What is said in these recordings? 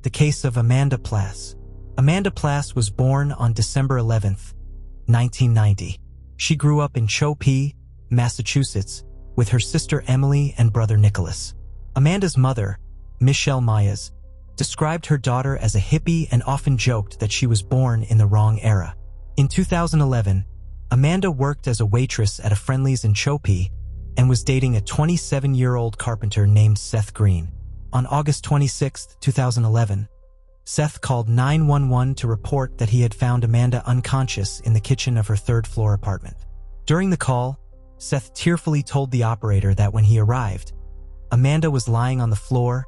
The case of Amanda Plass. Amanda Plass was born on December 11, 1990. She grew up in Chopee, Massachusetts, with her sister Emily and brother Nicholas. Amanda's mother, Michelle Myers, described her daughter as a hippie and often joked that she was born in the wrong era. In 2011, Amanda worked as a waitress at a Friendly's in Chopee and was dating a 27-year-old carpenter named Seth Green. On August 26, 2011, Seth called 911 to report that he had found Amanda unconscious in the kitchen of her third-floor apartment. During the call, Seth tearfully told the operator that when he arrived, Amanda was lying on the floor,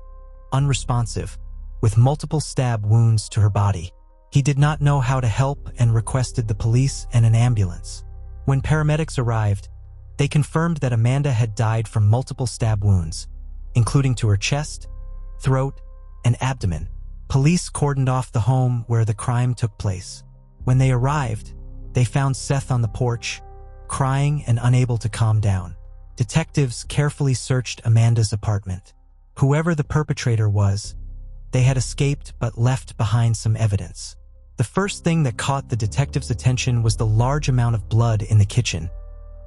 unresponsive, with multiple stab wounds to her body. He did not know how to help and requested the police and an ambulance. When paramedics arrived, they confirmed that Amanda had died from multiple stab wounds, including to her chest, throat, and abdomen. Police cordoned off the home where the crime took place. When they arrived, they found Seth on the porch, crying and unable to calm down. Detectives carefully searched Amanda's apartment. Whoever the perpetrator was, they had escaped but left behind some evidence. The first thing that caught the detectives' attention was the large amount of blood in the kitchen,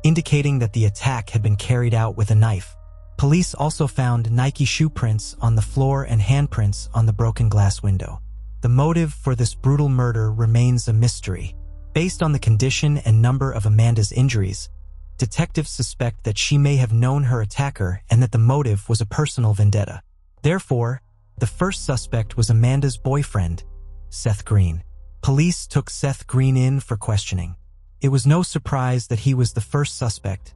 indicating that the attack had been carried out with a knife. Police also found Nike shoe prints on the floor and handprints on the broken glass window. The motive for this brutal murder remains a mystery. Based on the condition and number of Amanda's injuries, detectives suspect that she may have known her attacker and that the motive was a personal vendetta. Therefore, the first suspect was Amanda's boyfriend, Seth Green. Police took Seth Green in for questioning. It was no surprise that he was the first suspect,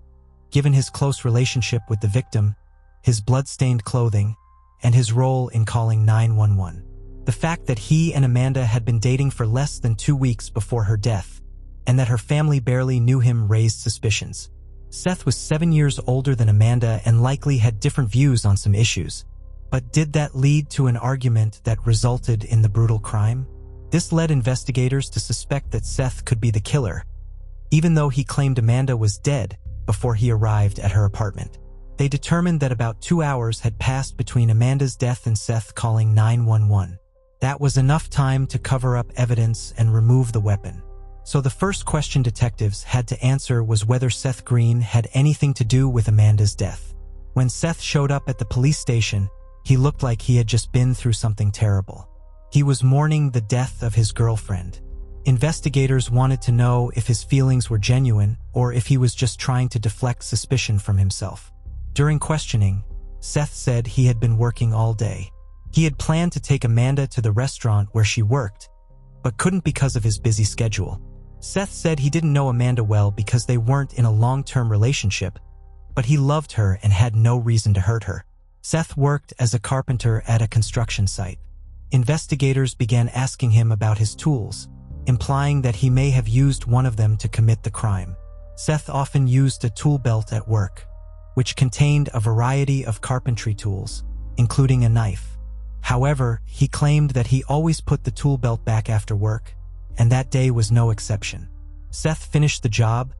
given his close relationship with the victim, his blood-stained clothing, and his role in calling 911. The fact that he and Amanda had been dating for less than 2 weeks before her death, and that her family barely knew him, raised suspicions. Seth was 7 years older than Amanda and likely had different views on some issues. But did that lead to an argument that resulted in the brutal crime? This led investigators to suspect that Seth could be the killer, even though he claimed Amanda was dead before he arrived at her apartment. They determined that about 2 hours had passed between Amanda's death and Seth calling 911. That was enough time to cover up evidence and remove the weapon. So the first question detectives had to answer was whether Seth Green had anything to do with Amanda's death. When Seth showed up at the police station, he looked like he had just been through something terrible. He was mourning the death of his girlfriend. Investigators wanted to know if his feelings were genuine or if he was just trying to deflect suspicion from himself. During questioning, Seth said he had been working all day. He had planned to take Amanda to the restaurant where she worked, but couldn't because of his busy schedule. Seth said he didn't know Amanda well because they weren't in a long-term relationship, but he loved her and had no reason to hurt her. Seth worked as a carpenter at a construction site. Investigators began asking him about his tools, implying that he may have used one of them to commit the crime. Seth often used a tool belt at work, which contained a variety of carpentry tools, including a knife. However, he claimed that he always put the tool belt back after work, and that day was no exception. Seth finished the job,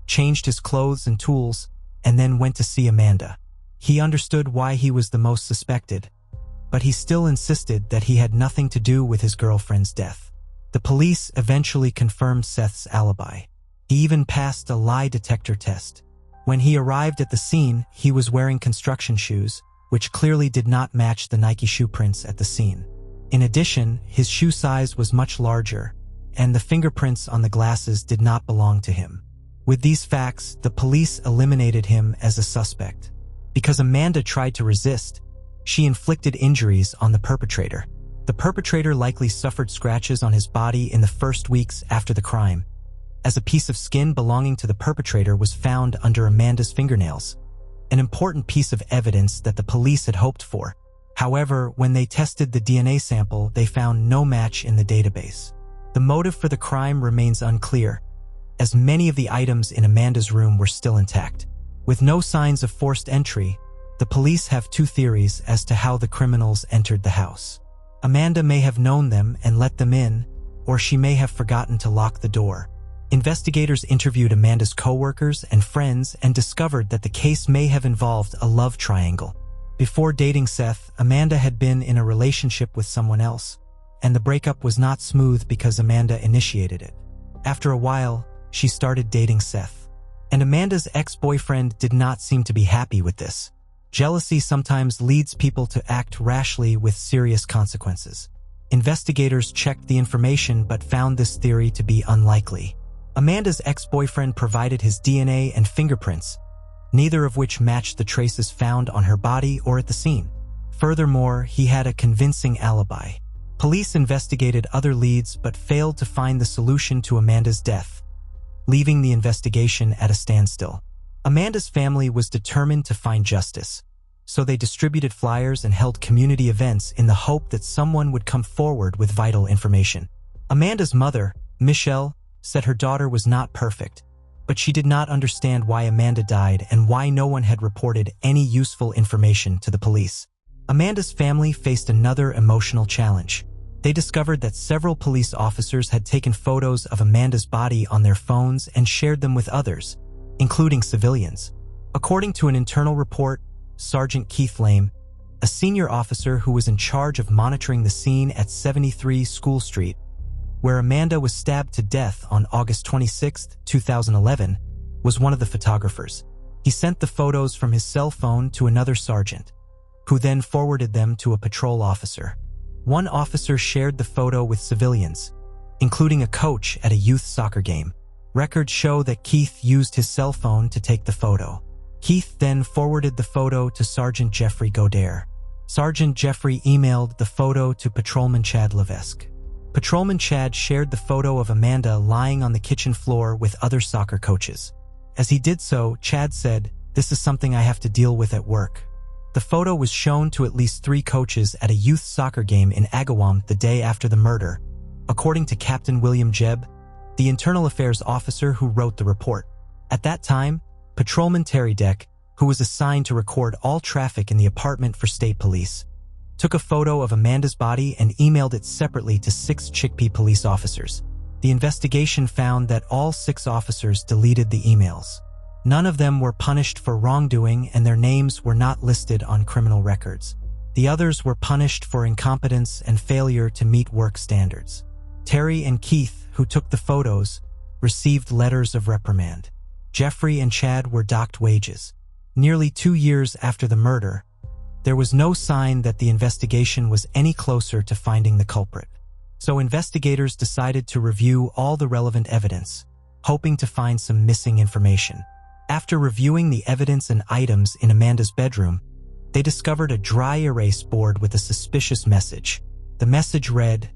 changed his clothes and tools, and then went to see Amanda. He understood why he was the most suspected, but he still insisted that he had nothing to do with his girlfriend's death. The police eventually confirmed Seth's alibi. He even passed a lie detector test. When he arrived at the scene, he was wearing construction shoes, which clearly did not match the Nike shoe prints at the scene. In addition, his shoe size was much larger, and the fingerprints on the glasses did not belong to him. With these facts, the police eliminated him as a suspect. Because Amanda tried to resist, she inflicted injuries on the perpetrator. The perpetrator likely suffered scratches on his body in the first weeks after the crime, as a piece of skin belonging to the perpetrator was found under Amanda's fingernails, an important piece of evidence that the police had hoped for. However, when they tested the DNA sample, they found no match in the database. The motive for the crime remains unclear, as many of the items in Amanda's room were still intact. With no signs of forced entry, the police have two theories as to how the criminals entered the house. Amanda may have known them and let them in, or she may have forgotten to lock the door. Investigators interviewed Amanda's co-workers and friends and discovered that the case may have involved a love triangle. Before dating Seth, Amanda had been in a relationship with someone else, and the breakup was not smooth because Amanda initiated it. After a while, she started dating Seth, and Amanda's ex-boyfriend did not seem to be happy with this. Jealousy sometimes leads people to act rashly with serious consequences. Investigators checked the information but found this theory to be unlikely. Amanda's ex-boyfriend provided his DNA and fingerprints, neither of which matched the traces found on her body or at the scene. Furthermore, he had a convincing alibi. Police investigated other leads but failed to find the solution to Amanda's death, leaving the investigation at a standstill. Amanda's family was determined to find justice, so they distributed flyers and held community events in the hope that someone would come forward with vital information. Amanda's mother, Michelle, said her daughter was not perfect, but she did not understand why Amanda died and why no one had reported any useful information to the police. Amanda's family faced another emotional challenge. They discovered that several police officers had taken photos of Amanda's body on their phones and shared them with others, including civilians. According to an internal report, Sergeant Keith Lame, a senior officer who was in charge of monitoring the scene at 73 School Street, where Amanda was stabbed to death on August 26, 2011, was one of the photographers. He sent the photos from his cell phone to another sergeant, who then forwarded them to a patrol officer. One officer shared the photo with civilians, including a coach at a youth soccer game. Records show that Keith used his cell phone to take the photo. Keith then forwarded the photo to Sergeant Jeffrey Godair. Sergeant Jeffrey emailed the photo to Patrolman Chad Levesque. Patrolman Chad shared the photo of Amanda lying on the kitchen floor with other soccer coaches. As he did so, Chad said, "This is something I have to deal with at work." The photo was shown to at least 3 coaches at a youth soccer game in Agawam the day after the murder, according to Captain William Jebb, the internal affairs officer who wrote the report. At that time, Patrolman Terry Deck, who was assigned to record all traffic in the apartment for state police, took a photo of Amanda's body and emailed it separately to 6 Chicopee police officers. The investigation found that all 6 officers deleted the emails. None of them were punished for wrongdoing and their names were not listed on criminal records. The others were punished for incompetence and failure to meet work standards. Terry and Keith, who took the photos, received letters of reprimand. Jeffrey and Chad were docked wages. Nearly 2 years after the murder, there was no sign that the investigation was any closer to finding the culprit. So investigators decided to review all the relevant evidence, hoping to find some missing information. After reviewing the evidence and items in Amanda's bedroom, they discovered a dry erase board with a suspicious message. The message read,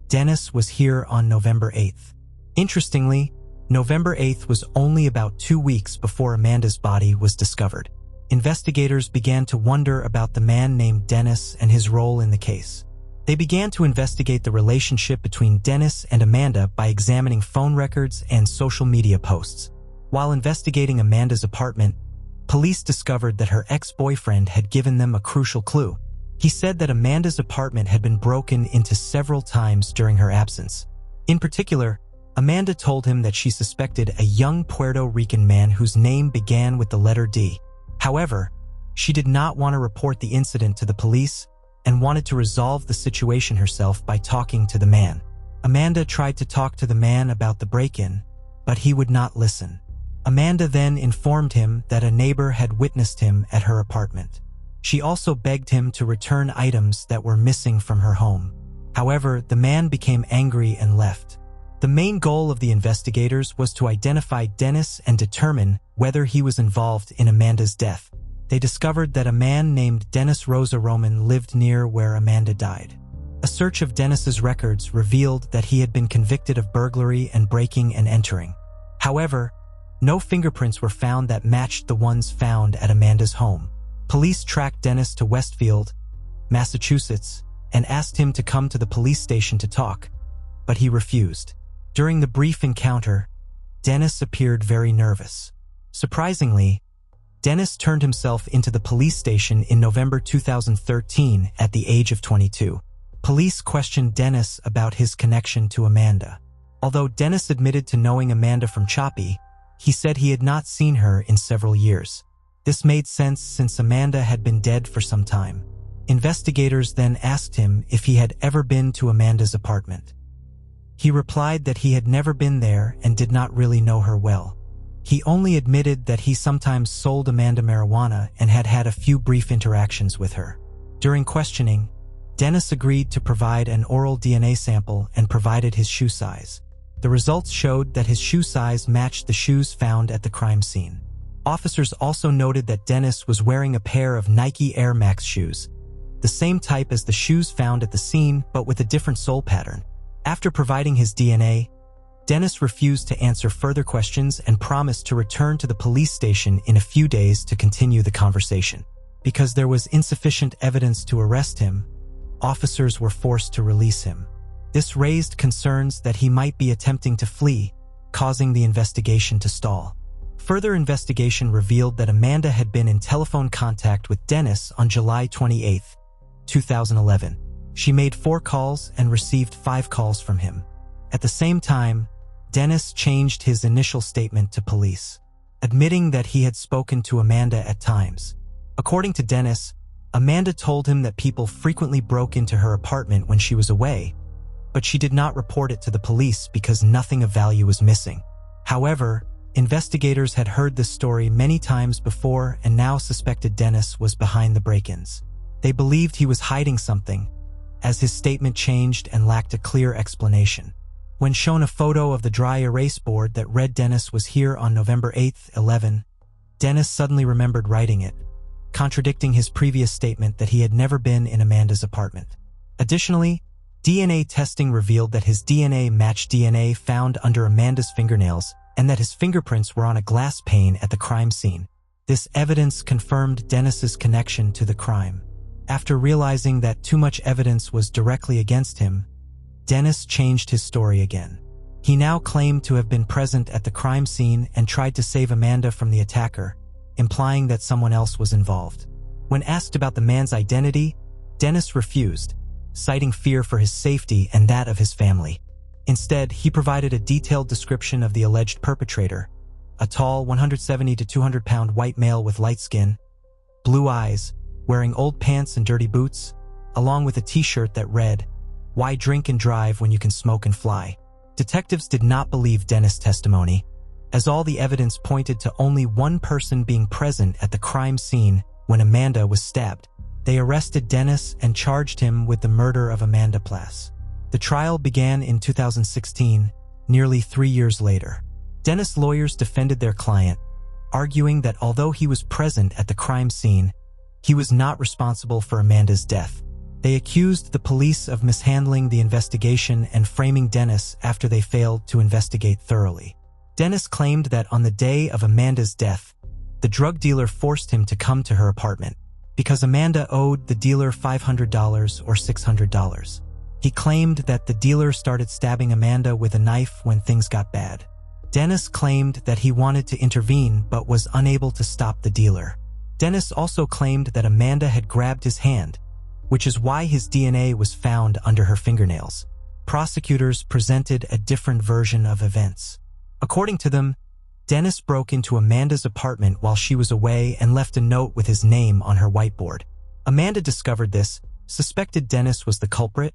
"Dennis was here on November 8th. Interestingly, November 8th was only about 2 weeks before Amanda's body was discovered. Investigators began to wonder about the man named Dennis and his role in the case. They began to investigate the relationship between Dennis and Amanda by examining phone records and social media posts. While investigating Amanda's apartment, police discovered that her ex-boyfriend had given them a crucial clue. He said that Amanda's apartment had been broken into several times during her absence. In particular, Amanda told him that she suspected a young Puerto Rican man whose name began with the letter D. However, she did not want to report the incident to the police and wanted to resolve the situation herself by talking to the man. Amanda tried to talk to the man about the break-in, but he would not listen. Amanda then informed him that a neighbor had witnessed him at her apartment. She also begged him to return items that were missing from her home. However, the man became angry and left. The main goal of the investigators was to identify Dennis and determine whether he was involved in Amanda's death. They discovered that a man named Dennis Rosa Roman lived near where Amanda died. A search of Dennis's records revealed that he had been convicted of burglary and breaking and entering. However, no fingerprints were found that matched the ones found at Amanda's home. Police tracked Dennis to Westfield, Massachusetts, and asked him to come to the police station to talk, but he refused. During the brief encounter, Dennis appeared very nervous. Surprisingly, Dennis turned himself into the police station in November 2013 at the age of 22. Police questioned Dennis about his connection to Amanda. Although Dennis admitted to knowing Amanda from Chicopee, he said he had not seen her in several years. This made sense since Amanda had been dead for some time. Investigators then asked him if he had ever been to Amanda's apartment. He replied that he had never been there and did not really know her well. He only admitted that he sometimes sold Amanda marijuana and had had a few brief interactions with her. During questioning, Dennis agreed to provide an oral DNA sample and provided his shoe size. The results showed that his shoe size matched the shoes found at the crime scene. Officers also noted that Dennis was wearing a pair of Nike Air Max shoes, the same type as the shoes found at the scene but with a different sole pattern. After providing his DNA, Dennis refused to answer further questions and promised to return to the police station in a few days to continue the conversation. Because there was insufficient evidence to arrest him, officers were forced to release him. This raised concerns that he might be attempting to flee, causing the investigation to stall. Further investigation revealed that Amanda had been in telephone contact with Dennis on July 28, 2011. She made 4 calls and received 5 calls from him. At the same time, Dennis changed his initial statement to police, admitting that he had spoken to Amanda at times. According to Dennis, Amanda told him that people frequently broke into her apartment when she was away, but she did not report it to the police because nothing of value was missing. However, investigators had heard this story many times before and now suspected Dennis was behind the break-ins. They believed he was hiding something, as his statement changed and lacked a clear explanation. When shown a photo of the dry erase board that read Dennis was here on November 8, 11, Dennis suddenly remembered writing it, contradicting his previous statement that he had never been in Amanda's apartment. Additionally, DNA testing revealed that his DNA matched DNA found under Amanda's fingernails and that his fingerprints were on a glass pane at the crime scene. This evidence confirmed Dennis's connection to the crime. After realizing that too much evidence was directly against him, Dennis changed his story again. He now claimed to have been present at the crime scene and tried to save Amanda from the attacker, implying that someone else was involved. When asked about the man's identity, Dennis refused, citing fear for his safety and that of his family. Instead, he provided a detailed description of the alleged perpetrator, a tall 170 to 200-pound white male with light skin, blue eyes, wearing old pants and dirty boots, along with a t-shirt that read, "Why drink and drive when you can smoke and fly?" Detectives did not believe Dennis' testimony, as all the evidence pointed to only one person being present at the crime scene when Amanda was stabbed. They arrested Dennis and charged him with the murder of Amanda Plass. The trial began in 2016, nearly 3 years later. Dennis' lawyers defended their client, arguing that although he was present at the crime scene, he was not responsible for Amanda's death. They accused the police of mishandling the investigation and framing Dennis after they failed to investigate thoroughly. Dennis claimed that on the day of Amanda's death, the drug dealer forced him to come to her apartment because Amanda owed the dealer $500 or $600. He claimed that the dealer started stabbing Amanda with a knife when things got bad. Dennis claimed that he wanted to intervene but was unable to stop the dealer. Dennis also claimed that Amanda had grabbed his hand, which is why his DNA was found under her fingernails. Prosecutors presented a different version of events. According to them, Dennis broke into Amanda's apartment while she was away and left a note with his name on her whiteboard. Amanda discovered this, suspected Dennis was the culprit,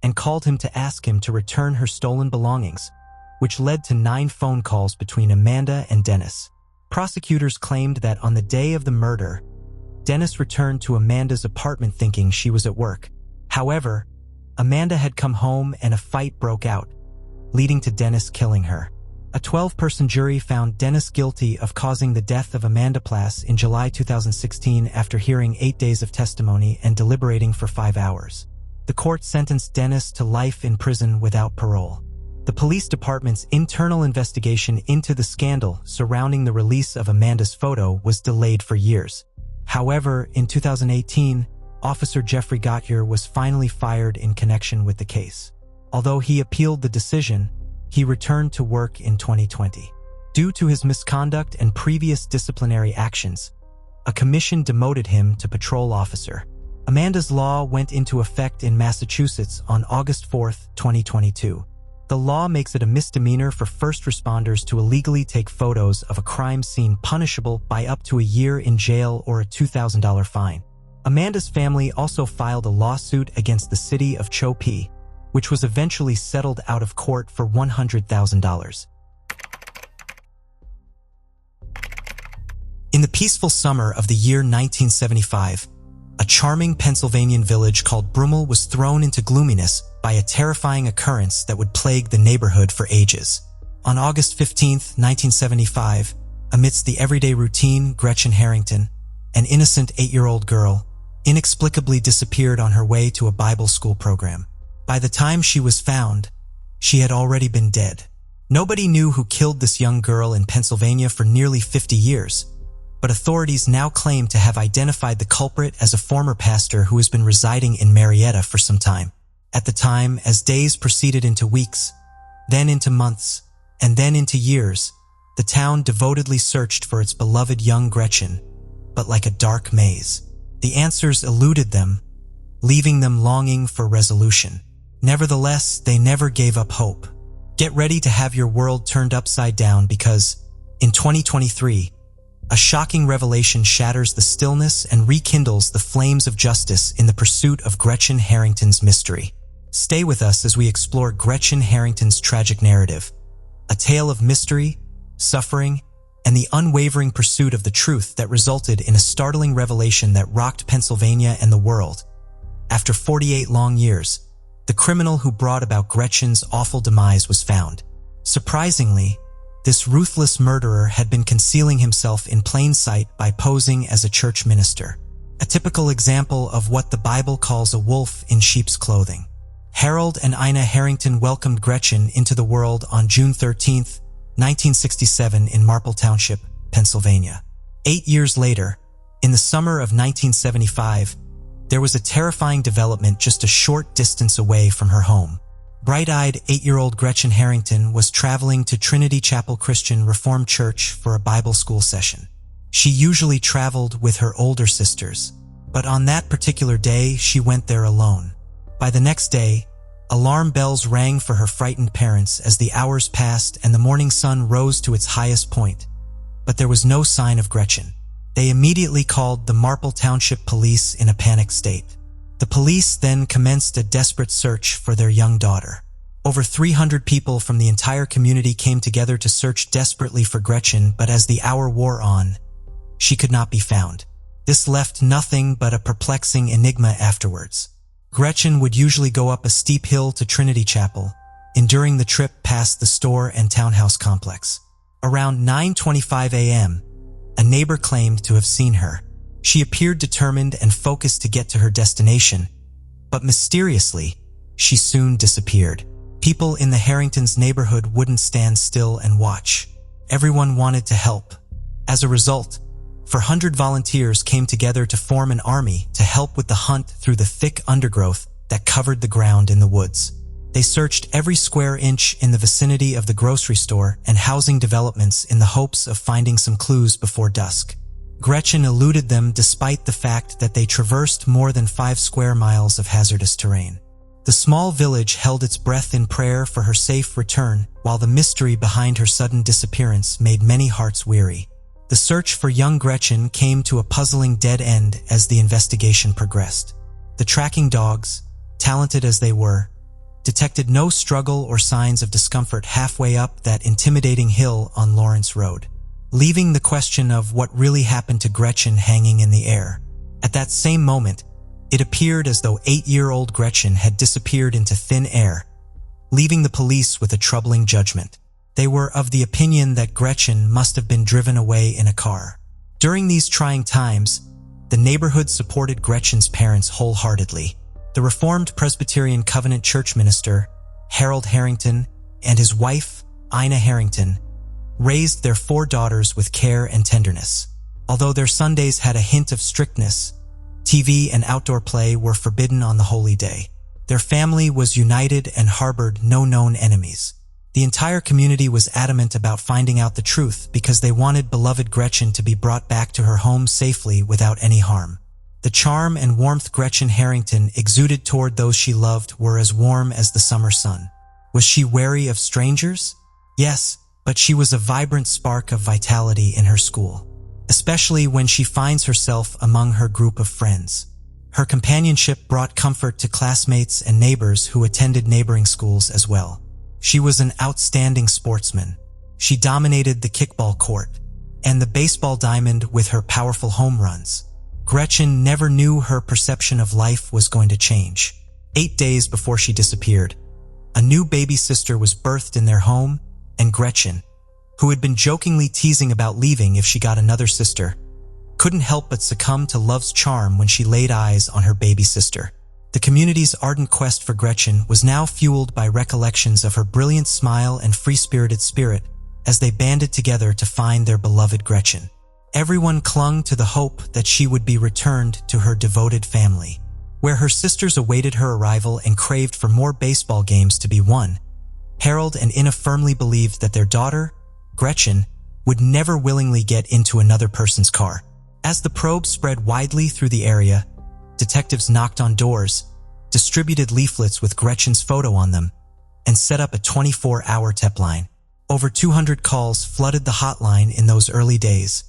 and called him to ask him to return her stolen belongings, which led to 9 phone calls between Amanda and Dennis. Prosecutors claimed that on the day of the murder, Dennis returned to Amanda's apartment thinking she was at work. However, Amanda had come home and a fight broke out, leading to Dennis killing her. A 12-person jury found Dennis guilty of causing the death of Amanda Plass in July 2016 after hearing 8 days of testimony and deliberating for 5 hours. The court sentenced Dennis to life in prison without parole. The police department's internal investigation into the scandal surrounding the release of Amanda's photo was delayed for years. However, in 2018, Officer Jeffrey Gauthier was finally fired in connection with the case. Although he appealed the decision, he returned to work in 2020. Due to his misconduct and previous disciplinary actions, a commission demoted him to patrol officer. Amanda's law went into effect in Massachusetts on August 4, 2022. The law makes it a misdemeanor for first responders to illegally take photos of a crime scene, punishable by up to a year in jail or a $2,000 fine. Amanda's family also filed a lawsuit against the city of Cho-Pi, which was eventually settled out of court for $100,000. In the peaceful summer of the year 1975, a charming Pennsylvanian village called Brummel was thrown into gloominess by a terrifying occurrence that would plague the neighborhood for ages. On August 15, 1975, amidst the everyday routine, Gretchen Harrington, an innocent 8-year-old girl, inexplicably disappeared on her way to a Bible school program. By the time she was found, she had already been dead. Nobody knew who killed this young girl in Pennsylvania for nearly 50 years, but authorities now claim to have identified the culprit as a former pastor who has been residing in Marietta for some time. At the time, as days proceeded into weeks, then into months, and then into years, the town devotedly searched for its beloved young Gretchen, but like a dark maze, the answers eluded them, leaving them longing for resolution. Nevertheless, they never gave up hope. Get ready to have your world turned upside down, because in 2023, a shocking revelation shatters the stillness and rekindles the flames of justice in the pursuit of Gretchen Harrington's mystery. Stay with us as we explore Gretchen Harrington's tragic narrative, a tale of mystery, suffering, and the unwavering pursuit of the truth that resulted in a startling revelation that rocked Pennsylvania and the world. After 48 long years, the criminal who brought about Gretchen's awful demise was found. Surprisingly, this ruthless murderer had been concealing himself in plain sight by posing as a church minister, a typical example of what the Bible calls a wolf in sheep's clothing. Harold and Ina Harrington welcomed Gretchen into the world on June 13, 1967 in Marple Township, Pennsylvania. 8 years later, in the summer of 1975, there was a terrifying development just a short distance away from her home. Bright-eyed 8-year-old Gretchen Harrington was traveling to Trinity Chapel Christian Reformed Church for a Bible school session. She usually traveled with her older sisters, but on that particular day, she went there alone. By the next day, alarm bells rang for her frightened parents as the hours passed and the morning sun rose to its highest point, but there was no sign of Gretchen. They immediately called the Marple Township Police in a panicked state. The police then commenced a desperate search for their young daughter. Over 300 people from the entire community came together to search desperately for Gretchen, but as the hour wore on, she could not be found. This left nothing but a perplexing enigma afterwards. Gretchen would usually go up a steep hill to Trinity Chapel, enduring the trip past the store and townhouse complex. Around 9:25 a.m., a neighbor claimed to have seen her. She appeared determined and focused to get to her destination, but mysteriously, she soon disappeared. People in the Harringtons' neighborhood wouldn't stand still and watch. Everyone wanted to help. As a result, 400 volunteers came together to form an army to help with the hunt through the thick undergrowth that covered the ground in the woods. They searched every square inch in the vicinity of the grocery store and housing developments in the hopes of finding some clues before dusk. Gretchen eluded them despite the fact that they traversed more than 5 square miles of hazardous terrain. The small village held its breath in prayer for her safe return, while the mystery behind her sudden disappearance made many hearts weary. The search for young Gretchen came to a puzzling dead end as the investigation progressed. The tracking dogs, talented as they were, detected no struggle or signs of discomfort halfway up that intimidating hill on Lawrence Road, leaving the question of what really happened to Gretchen hanging in the air. At that same moment, it appeared as though 8-year-old Gretchen had disappeared into thin air, leaving the police with a troubling judgment. They were of the opinion that Gretchen must have been driven away in a car. During these trying times, the neighborhood supported Gretchen's parents wholeheartedly. The Reformed Presbyterian Covenant Church minister, Harold Harrington, and his wife, Ina Harrington, raised their 4 daughters with care and tenderness. Although their Sundays had a hint of strictness, TV and outdoor play were forbidden on the holy day. Their family was united and harbored no known enemies. The entire community was adamant about finding out the truth because they wanted beloved Gretchen to be brought back to her home safely without any harm. The charm and warmth Gretchen Harrington exuded toward those she loved were as warm as the summer sun. Was she wary of strangers? Yes, but she was a vibrant spark of vitality in her school, especially when she finds herself among her group of friends. Her companionship brought comfort to classmates and neighbors who attended neighboring schools as well. She was an outstanding sportsman. She dominated the kickball court and the baseball diamond with her powerful home runs. Gretchen never knew her perception of life was going to change. 8 days before she disappeared, a new baby sister was birthed in their home, and Gretchen, who had been jokingly teasing about leaving if she got another sister, couldn't help but succumb to love's charm when she laid eyes on her baby sister. The community's ardent quest for Gretchen was now fueled by recollections of her brilliant smile and free-spirited spirit as they banded together to find their beloved Gretchen. Everyone clung to the hope that she would be returned to her devoted family. Where her sisters awaited her arrival and craved for more baseball games to be won, Harold and Ina firmly believed that their daughter, Gretchen, would never willingly get into another person's car. As the probe spread widely through the area, detectives knocked on doors, distributed leaflets with Gretchen's photo on them, and set up a 24-hour tip line. Over 200 calls flooded the hotline in those early days,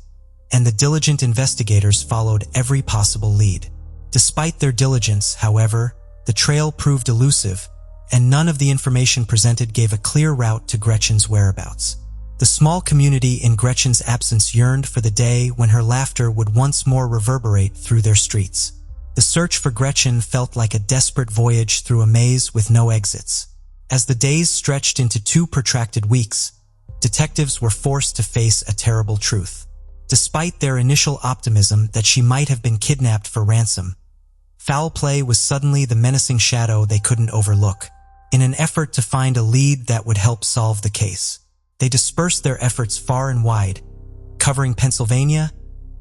and the diligent investigators followed every possible lead. Despite their diligence, however, the trail proved elusive, and none of the information presented gave a clear route to Gretchen's whereabouts. The small community in Gretchen's absence yearned for the day when her laughter would once more reverberate through their streets. The search for Gretchen felt like a desperate voyage through a maze with no exits. As the days stretched into 2 protracted weeks, detectives were forced to face a terrible truth. Despite their initial optimism that she might have been kidnapped for ransom, foul play was suddenly the menacing shadow they couldn't overlook. In an effort to find a lead that would help solve the case, they dispersed their efforts far and wide, covering Pennsylvania,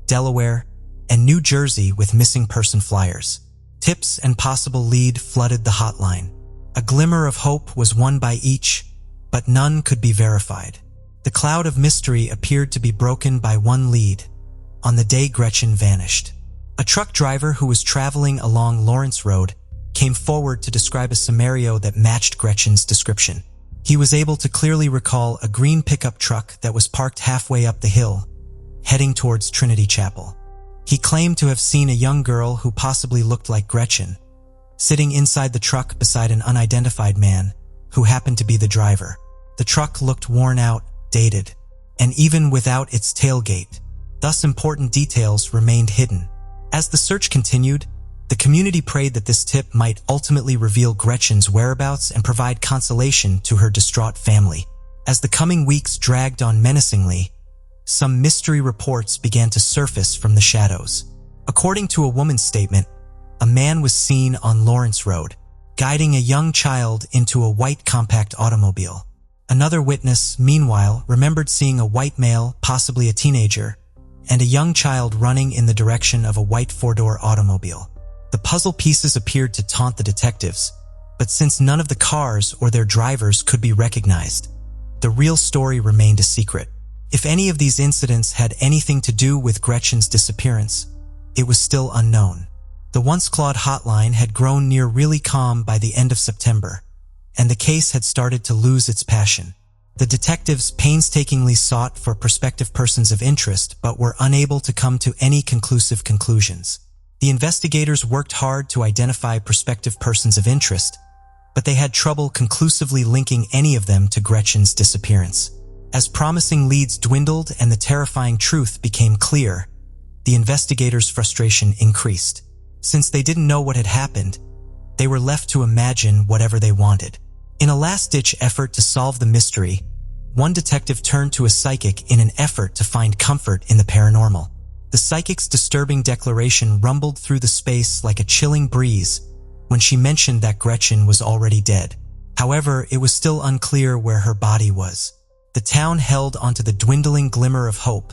Delaware, and New Jersey with missing person flyers. Tips and possible lead flooded the hotline. A glimmer of hope was won by each, but none could be verified. The cloud of mystery appeared to be broken by one lead, on the day Gretchen vanished. A truck driver who was traveling along Lawrence Road came forward to describe a scenario that matched Gretchen's description. He was able to clearly recall a green pickup truck that was parked halfway up the hill, heading towards Trinity Chapel. He claimed to have seen a young girl who possibly looked like Gretchen, sitting inside the truck beside an unidentified man who happened to be the driver. The truck looked worn out, dated, and even without its tailgate, thus important details remained hidden. As the search continued, the community prayed that this tip might ultimately reveal Gretchen's whereabouts and provide consolation to her distraught family. As the coming weeks dragged on menacingly, some mystery reports began to surface from the shadows. According to a woman's statement, a man was seen on Lawrence Road, guiding a young child into a white compact automobile. Another witness, meanwhile, remembered seeing a white male, possibly a teenager, and a young child running in the direction of a white 4-door automobile. The puzzle pieces appeared to taunt the detectives, but since none of the cars or their drivers could be recognized, the real story remained a secret. If any of these incidents had anything to do with Gretchen's disappearance, it was still unknown. The once-clawed hotline had grown near really calm by the end of September, and the case had started to lose its passion. The detectives painstakingly sought for prospective persons of interest but were unable to come to any conclusive conclusions. The investigators worked hard to identify prospective persons of interest, but they had trouble conclusively linking any of them to Gretchen's disappearance. As promising leads dwindled and the terrifying truth became clear, the investigators' frustration increased. Since they didn't know what had happened, they were left to imagine whatever they wanted. In a last-ditch effort to solve the mystery, one detective turned to a psychic in an effort to find comfort in the paranormal. The psychic's disturbing declaration rumbled through the space like a chilling breeze when she mentioned that Gretchen was already dead. However, it was still unclear where her body was. The town held onto the dwindling glimmer of hope,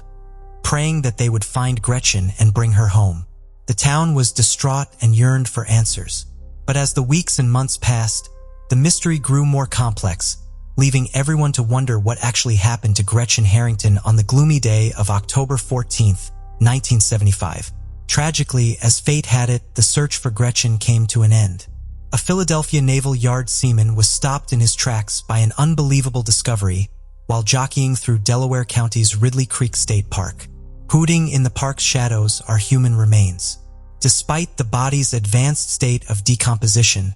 praying that they would find Gretchen and bring her home. The town was distraught and yearned for answers. But as the weeks and months passed, the mystery grew more complex, leaving everyone to wonder what actually happened to Gretchen Harrington on the gloomy day of October 14th, 1975. Tragically, as fate had it, the search for Gretchen came to an end. A Philadelphia Naval Yard seaman was stopped in his tracks by an unbelievable discovery while jockeying through Delaware County's Ridley Creek State Park. Hooting in the park's shadows are human remains. Despite the body's advanced state of decomposition,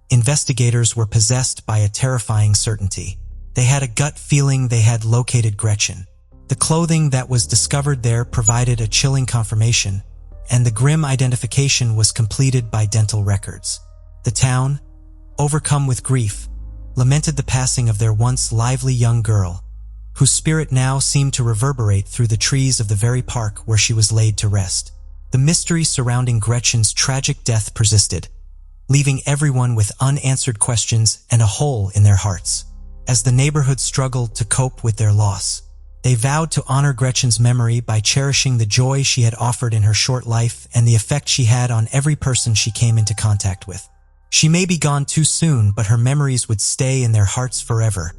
investigators were possessed by a terrifying certainty. They had a gut feeling they had located Gretchen. The clothing that was discovered there provided a chilling confirmation, and the grim identification was completed by dental records. The town, overcome with grief, lamented the passing of their once lively young girl, whose spirit now seemed to reverberate through the trees of the very park where she was laid to rest. The mystery surrounding Gretchen's tragic death persisted, leaving everyone with unanswered questions and a hole in their hearts. As the neighborhood struggled to cope with their loss, they vowed to honor Gretchen's memory by cherishing the joy she had offered in her short life and the effect she had on every person she came into contact with. She may be gone too soon, but her memories would stay in their hearts forever.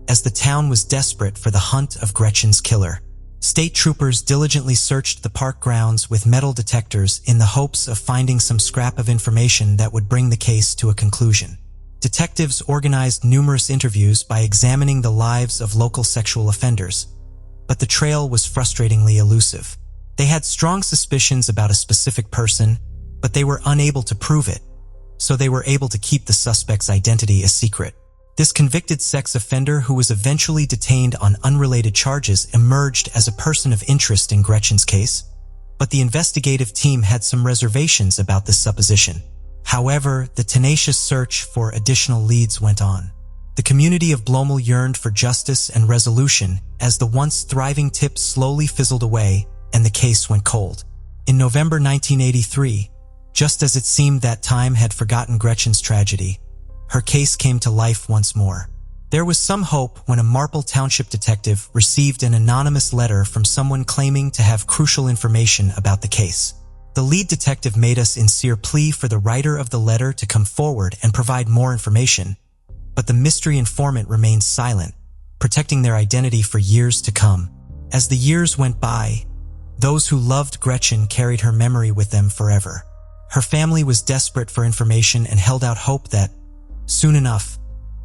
As the town was desperate for the hunt of Gretchen's killer, state troopers diligently searched the park grounds with metal detectors in the hopes of finding some scrap of information that would bring the case to a conclusion. Detectives organized numerous interviews by examining the lives of local sexual offenders, but the trail was frustratingly elusive. They had strong suspicions about a specific person, but they were unable to prove it, so they were able to keep the suspect's identity a secret. This convicted sex offender, who was eventually detained on unrelated charges, emerged as a person of interest in Gretchen's case, but the investigative team had some reservations about this supposition. However, the tenacious search for additional leads went on. The community of Blomel yearned for justice and resolution as the once thriving tip slowly fizzled away and the case went cold. In November 1983, just as it seemed that time had forgotten Gretchen's tragedy, her case came to life once more. There was some hope when a Marple Township detective received an anonymous letter from someone claiming to have crucial information about the case. The lead detective made a sincere plea for the writer of the letter to come forward and provide more information, but the mystery informant remained silent, protecting their identity for years to come. As the years went by, those who loved Gretchen carried her memory with them forever. Her family was desperate for information and held out hope that, soon enough,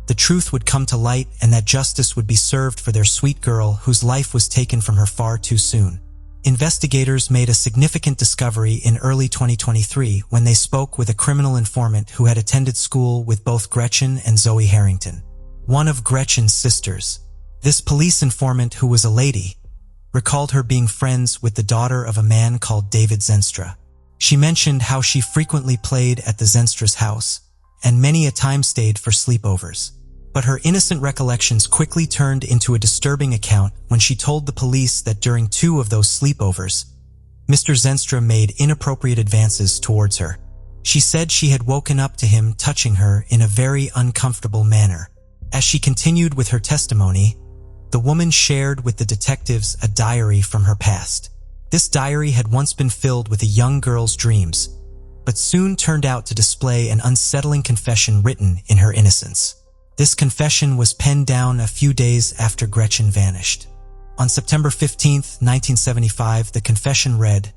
the truth would come to light and that justice would be served for their sweet girl whose life was taken from her far too soon. Investigators made a significant discovery in early 2023 when they spoke with a criminal informant who had attended school with both Gretchen and Zoe Harrington, one of Gretchen's sisters. This police informant, who was a lady, recalled her being friends with the daughter of a man called David Zenstra. She mentioned how she frequently played at the Zenstra's house and many a time stayed for sleepovers. But her innocent recollections quickly turned into a disturbing account when she told the police that during 2 of those sleepovers, Mr. Zenstra made inappropriate advances towards her. She said she had woken up to him touching her in a very uncomfortable manner. As she continued with her testimony, the woman shared with the detectives a diary from her past. This diary had once been filled with a young girl's dreams, but soon turned out to display an unsettling confession written in her innocence. This confession was penned down a few days after Gretchen vanished. On September 15, 1975, the confession read,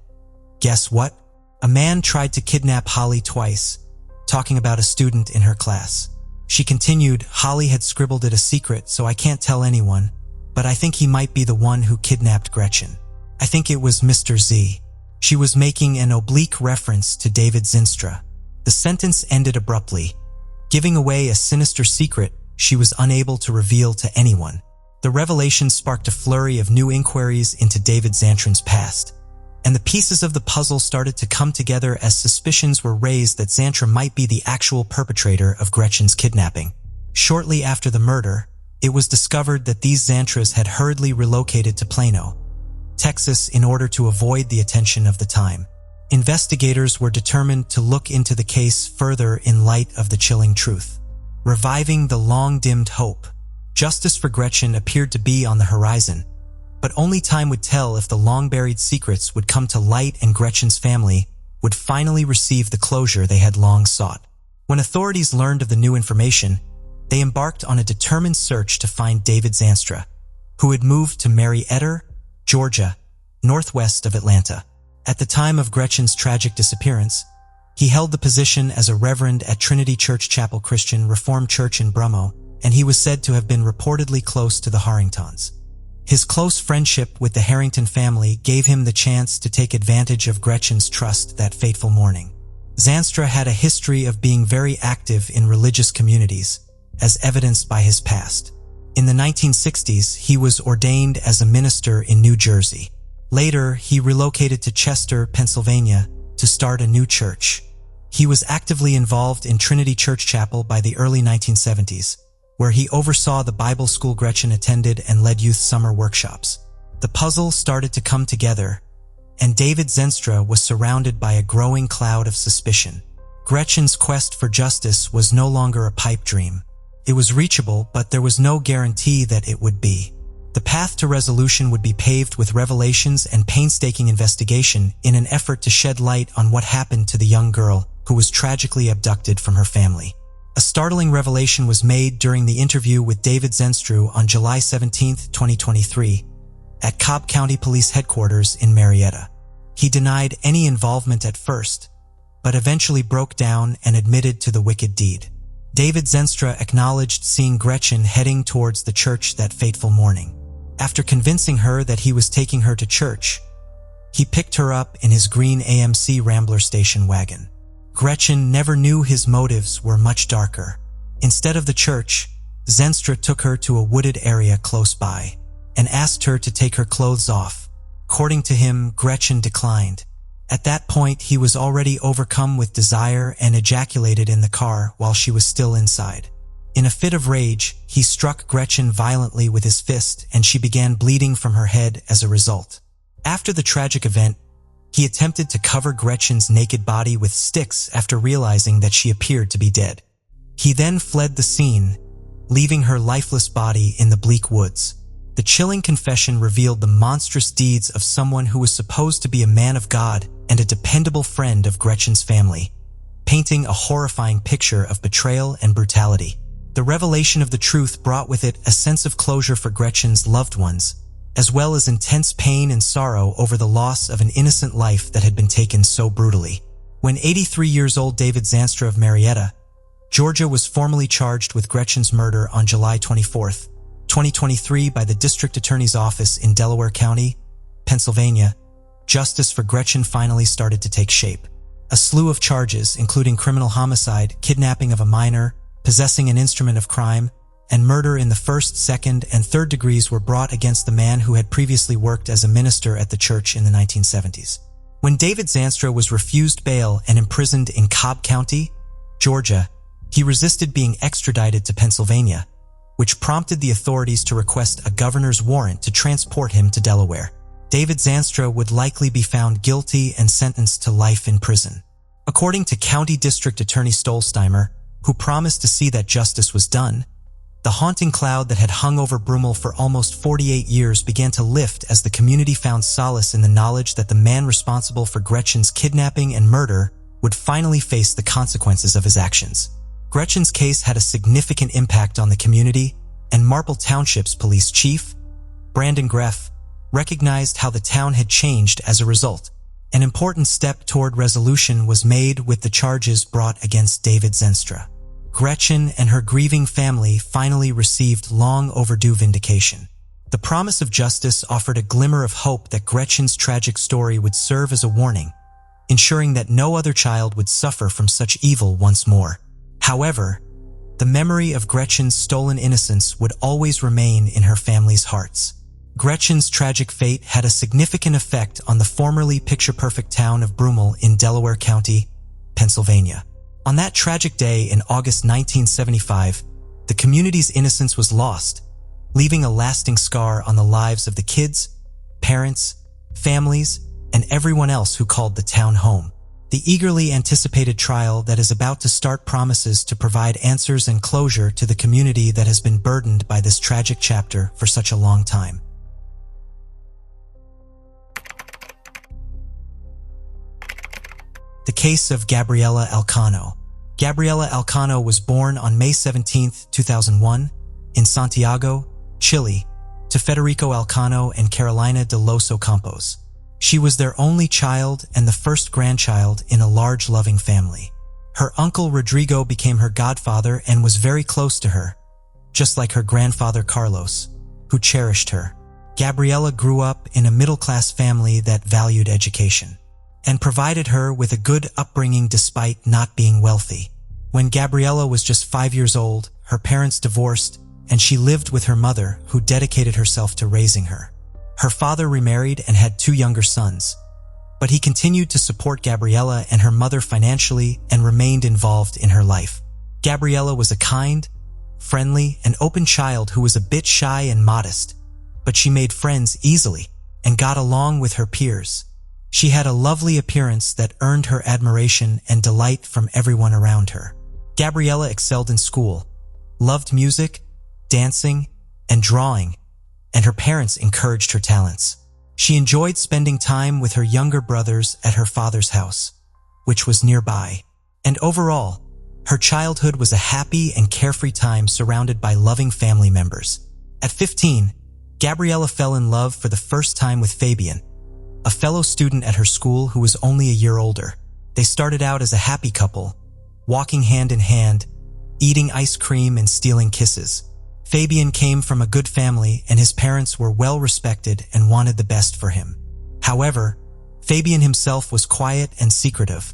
"Guess what? A man tried to kidnap Holly twice," talking about a student in her class. She continued, "Holly had scribbled it a secret, so I can't tell anyone, but I think he might be the one who kidnapped Gretchen. I think it was Mr. Z." She was making an oblique reference to David Zenstra. The sentence ended abruptly, giving away a sinister secret she was unable to reveal to anyone. The revelation sparked a flurry of new inquiries into David Zantra's past, and the pieces of the puzzle started to come together as suspicions were raised that Zantra might be the actual perpetrator of Gretchen's kidnapping. Shortly after the murder, it was discovered that these Zantras had hurriedly relocated to Plano, Texas, in order to avoid the attention of the time. Investigators were determined to look into the case further in light of the chilling truth. Reviving the long-dimmed hope, justice for Gretchen appeared to be on the horizon, but only time would tell if the long-buried secrets would come to light and Gretchen's family would finally receive the closure they had long sought. When authorities learned of the new information, they embarked on a determined search to find David Zenstra, who had moved to Marietta, Georgia, northwest of Atlanta. At the time of Gretchen's tragic disappearance, He held the position as a reverend at Trinity Church Chapel Christian Reformed Church in Brummel, and he was said to have been reportedly close to the Harringtons. His close friendship with the Harrington family gave him the chance to take advantage of Gretchen's trust that fateful morning. Zanstra had a history of being very active in religious communities, as evidenced by his past. In the 1960s, he was ordained as a minister in New Jersey. Later, he relocated to Chester, Pennsylvania, to start a new church. He was actively involved in Trinity Church Chapel by the early 1970s, where he oversaw the Bible school Gretchen attended and led youth summer workshops. The puzzle started to come together, and David Zanstra was surrounded by a growing cloud of suspicion. Gretchen's quest for justice was no longer a pipe dream. It was reachable, but there was no guarantee that it would be. The path to resolution would be paved with revelations and painstaking investigation in an effort to shed light on what happened to the young girl who was tragically abducted from her family. A startling revelation was made during the interview with David Zanstra on July 17, 2023, at Cobb County Police Headquarters in Marietta. He denied any involvement at first, but eventually broke down and admitted to the wicked deed. David Zanstra acknowledged seeing Gretchen heading towards the church that fateful morning. After convincing her that he was taking her to church, he picked her up in his green AMC Rambler station wagon. Gretchen never knew his motives were much darker. Instead of the church, Zanstra took her to a wooded area close by and asked her to take her clothes off. According to him, Gretchen declined. At that point, he was already overcome with desire and ejaculated in the car while she was still inside. In a fit of rage, he struck Gretchen violently with his fist, and she began bleeding from her head as a result. After the tragic event, he attempted to cover Gretchen's naked body with sticks after realizing that she appeared to be dead. He then fled the scene, leaving her lifeless body in the bleak woods. The chilling confession revealed the monstrous deeds of someone who was supposed to be a man of God and a dependable friend of Gretchen's family, painting a horrifying picture of betrayal and brutality. The revelation of the truth brought with it a sense of closure for Gretchen's loved ones, as well as intense pain and sorrow over the loss of an innocent life that had been taken so brutally. When 83-year-old David Zanstra of Marietta, Georgia was formally charged with Gretchen's murder on July 24, 2023 by the District Attorney's Office in Delaware County, Pennsylvania, justice for Gretchen finally started to take shape. A slew of charges, including criminal homicide, kidnapping of a minor, possessing an instrument of crime, and murder in the first, second, and third degrees were brought against the man who had previously worked as a minister at the church in the 1970s. When David Zanstra was refused bail and imprisoned in Cobb County, Georgia, he resisted being extradited to Pennsylvania, which prompted the authorities to request a governor's warrant to transport him to Delaware. David Zanstra would likely be found guilty and sentenced to life in prison. According to County District Attorney Stolzheimer, who promised to see that justice was done, the haunting cloud that had hung over Brummel for almost 48 years began to lift as the community found solace in the knowledge that the man responsible for Gretchen's kidnapping and murder would finally face the consequences of his actions. Gretchen's case had a significant impact on the community, and Marple Township's police chief, Brandon Greff, recognized how the town had changed as a result. An important step toward resolution was made with the charges brought against David Zanstra. Gretchen and her grieving family finally received long overdue vindication. The promise of justice offered a glimmer of hope that Gretchen's tragic story would serve as a warning, ensuring that no other child would suffer from such evil once more. However, the memory of Gretchen's stolen innocence would always remain in her family's hearts. Gretchen's tragic fate had a significant effect on the formerly picture-perfect town of Brummel in Delaware County, Pennsylvania. On that tragic day in August 1975, the community's innocence was lost, leaving a lasting scar on the lives of the kids, parents, families, and everyone else who called the town home. The eagerly anticipated trial that is about to start promises to provide answers and closure to the community that has been burdened by this tragic chapter for such a long time. The case of Gabriela Elcano. Gabriela Elcano was born on May 17, 2001, in Santiago, Chile, to Federico Elcano and Carolina de los Ocampos. She was their only child and the first grandchild in a large, loving family. Her uncle Rodrigo became her godfather and was very close to her, just like her grandfather Carlos, who cherished her. Gabriela grew up in a middle-class family that valued education and provided her with a good upbringing despite not being wealthy. When Gabriela was just 5 years old, her parents divorced and she lived with her mother, who dedicated herself to raising her. Her father remarried and had 2 younger sons, but he continued to support Gabriela and her mother financially and remained involved in her life. Gabriela was a kind, friendly, and open child who was a bit shy and modest, but she made friends easily and got along with her peers. She had a lovely appearance that earned her admiration and delight from everyone around her. Gabriela excelled in school, loved music, dancing, and drawing, and her parents encouraged her talents. She enjoyed spending time with her younger brothers at her father's house, which was nearby. And overall, her childhood was a happy and carefree time surrounded by loving family members. At 15, Gabriela fell in love for the first time with Fabian, a fellow student at her school who was only a year older. They started out as a happy couple, walking hand in hand, eating ice cream and stealing kisses. Fabian came from a good family and his parents were well respected and wanted the best for him. However, Fabian himself was quiet and secretive,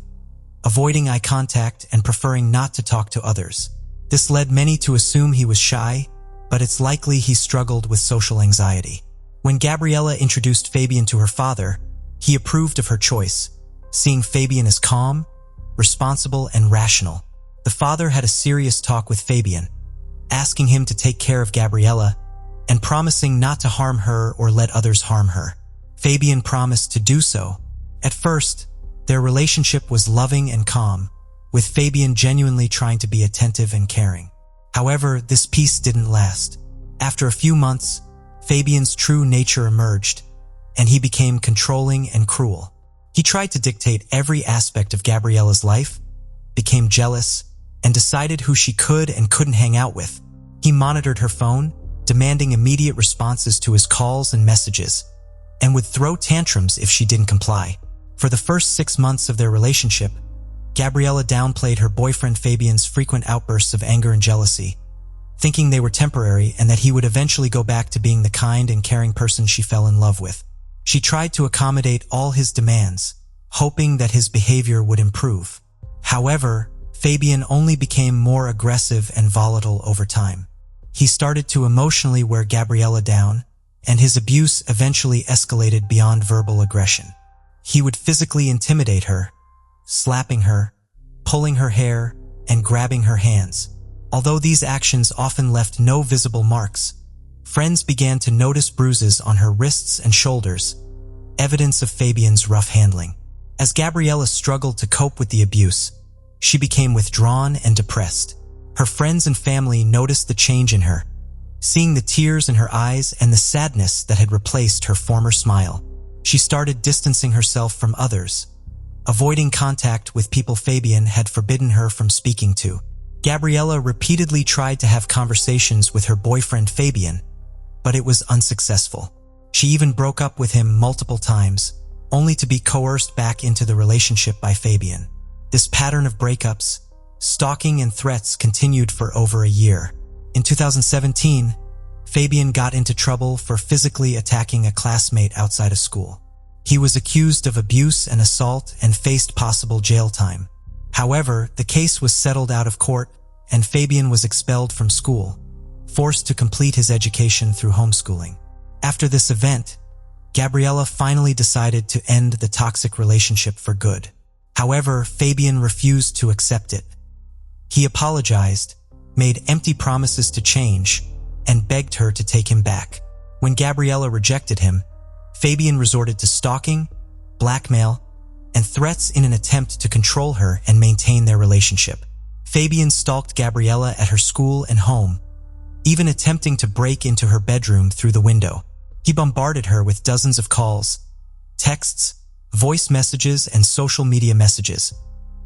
avoiding eye contact and preferring not to talk to others. This led many to assume he was shy, but it's likely he struggled with social anxiety. When Gabriela introduced Fabian to her father, he approved of her choice, seeing Fabian as calm, responsible, and rational. The father had a serious talk with Fabian, asking him to take care of Gabriela and promising not to harm her or let others harm her. Fabian promised to do so. At first, their relationship was loving and calm, with Fabian genuinely trying to be attentive and caring. However, this peace didn't last. After a few months, Fabian's true nature emerged, and he became controlling and cruel. He tried to dictate every aspect of Gabriela's life, became jealous, and decided who she could and couldn't hang out with. He monitored her phone, demanding immediate responses to his calls and messages, and would throw tantrums if she didn't comply. For the first 6 months of their relationship, Gabriela downplayed her boyfriend Fabian's frequent outbursts of anger and jealousy, thinking they were temporary and that he would eventually go back to being the kind and caring person she fell in love with. She tried to accommodate all his demands, hoping that his behavior would improve. However, Fabian only became more aggressive and volatile over time. He started to emotionally wear Gabriela down, and his abuse eventually escalated beyond verbal aggression. He would physically intimidate her, slapping her, pulling her hair, and grabbing her hands. Although these actions often left no visible marks, friends began to notice bruises on her wrists and shoulders, evidence of Fabian's rough handling. As Gabriela struggled to cope with the abuse, she became withdrawn and depressed. Her friends and family noticed the change in her, seeing the tears in her eyes and the sadness that had replaced her former smile. She started distancing herself from others, avoiding contact with people Fabian had forbidden her from speaking to. Gabriela repeatedly tried to have conversations with her boyfriend Fabian, but it was unsuccessful. She even broke up with him multiple times, only to be coerced back into the relationship by Fabian. This pattern of breakups, stalking, and threats continued for over a year. In 2017, Fabian got into trouble for physically attacking a classmate outside of school. He was accused of abuse and assault and faced possible jail time. However, the case was settled out of court and Fabian was expelled from school, forced to complete his education through homeschooling. After this event, Gabriela finally decided to end the toxic relationship for good. However, Fabian refused to accept it. He apologized, made empty promises to change, and begged her to take him back. When Gabriela rejected him, Fabian resorted to stalking, blackmail, and threats in an attempt to control her and maintain their relationship. Fabian stalked Gabriela at her school and home, even attempting to break into her bedroom through the window. He bombarded her with dozens of calls, texts, voice messages, and social media messages,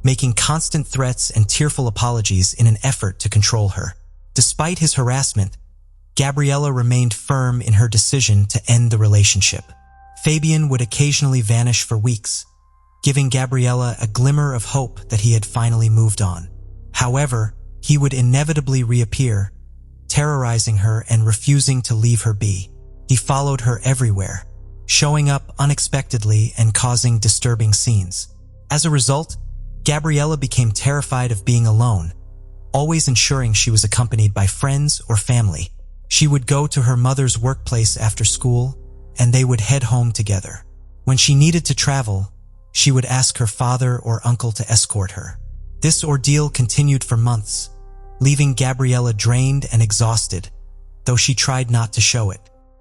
making constant threats and tearful apologies in an effort to control her. Despite his harassment, Gabriela remained firm in her decision to end the relationship. Fabian would occasionally vanish for weeks, giving Gabriella a glimmer of hope that he had finally moved on. However, he would inevitably reappear, terrorizing her and refusing to leave her be. He followed her everywhere, showing up unexpectedly and causing disturbing scenes. As a result, Gabriella became terrified of being alone, always ensuring she was accompanied by friends or family. She would go to her mother's workplace after school, and they would head home together. When she needed to travel, she would ask her father or uncle to escort her. This ordeal continued for months, leaving Gabriella drained and exhausted, though she tried not to show it.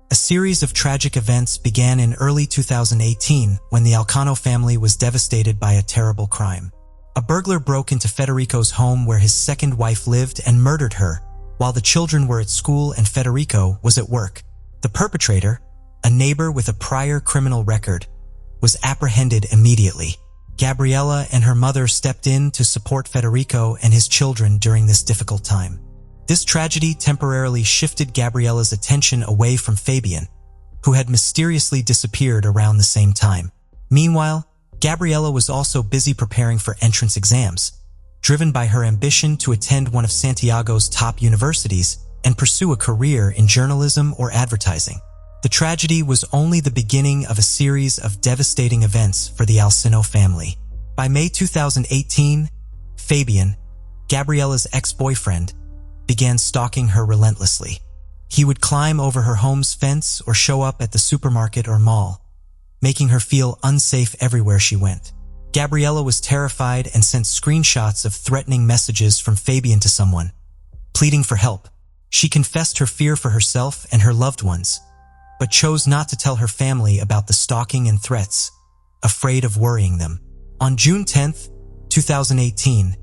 A series of tragic events began in early 2018 when the Alcano family was devastated by a terrible crime. A burglar broke into Federico's home where his second wife lived and murdered her, while the children were at school and Federico was at work. The perpetrator, a neighbor with a prior criminal record, was apprehended immediately. Gabriella and her mother stepped in to support Federico and his children during this difficult time. This tragedy temporarily shifted Gabriella's attention away from Fabian, who had mysteriously disappeared around the same time. Meanwhile, Gabriella was also busy preparing for entrance exams, driven by her ambition to attend one of Santiago's top universities and pursue a career in journalism or advertising. The tragedy was only the beginning of a series of devastating events for the Alcino family. By May 2018, Fabian, Gabriella's ex-boyfriend, began stalking her relentlessly. He would climb over her home's fence or show up at the supermarket or mall, making her feel unsafe everywhere she went. Gabriella was terrified and sent screenshots of threatening messages from Fabian to someone, pleading for help. She confessed her fear for herself and her loved ones, but chose not to tell her family about the stalking and threats, afraid of worrying them. On June 10, 2018,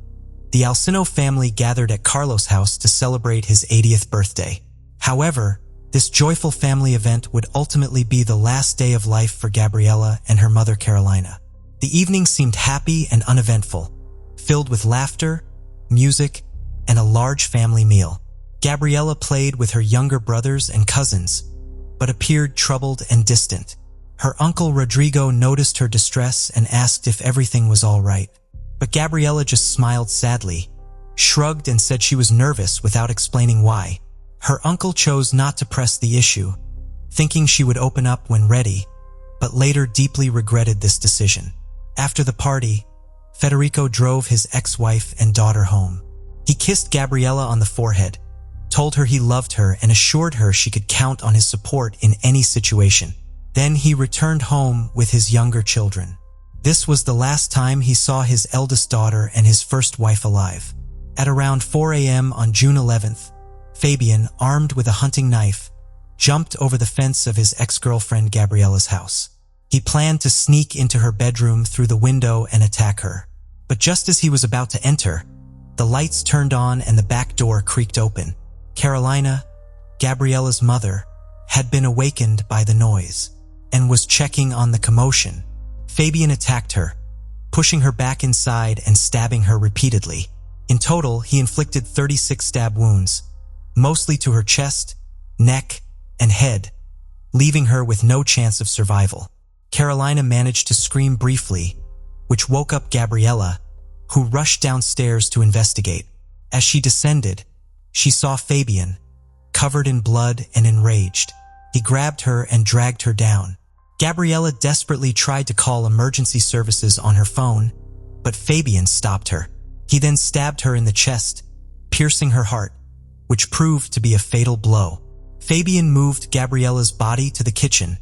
the Alcino family gathered at Carlos' house to celebrate his 80th birthday. However, this joyful family event would ultimately be the last day of life for Gabriella and her mother Carolina. The evening seemed happy and uneventful, filled with laughter, music, and a large family meal. Gabriella played with her younger brothers and cousins, but appeared troubled and distant. Her uncle Rodrigo noticed her distress and asked if everything was all right. But Gabriella just smiled sadly, shrugged and said she was nervous without explaining why. Her uncle chose not to press the issue, thinking she would open up when ready, but later deeply regretted this decision. After the party, Federico drove his ex-wife and daughter home. He kissed Gabriella on the forehead, told her he loved her and assured her she could count on his support in any situation. Then he returned home with his younger children. This was the last time he saw his eldest daughter and his first wife alive. At around 4 a.m. on June 11th, Fabian, armed with a hunting knife, jumped over the fence of his ex-girlfriend Gabriella's house. He planned to sneak into her bedroom through the window and attack her. But just as he was about to enter, the lights turned on and the back door creaked open. Carolina, Gabriella's mother, had been awakened by the noise and was checking on the commotion. Fabian attacked her, pushing her back inside and stabbing her repeatedly. In total, he inflicted 36 stab wounds, mostly to her chest, neck, and head, leaving her with no chance of survival. Carolina managed to scream briefly, which woke up Gabriella, who rushed downstairs to investigate. As she descended, she saw Fabian, covered in blood and enraged. He grabbed her and dragged her down. Gabriella desperately tried to call emergency services on her phone, but Fabian stopped her. He then stabbed her in the chest, piercing her heart, which proved to be a fatal blow. Fabian moved Gabriella's body to the kitchen,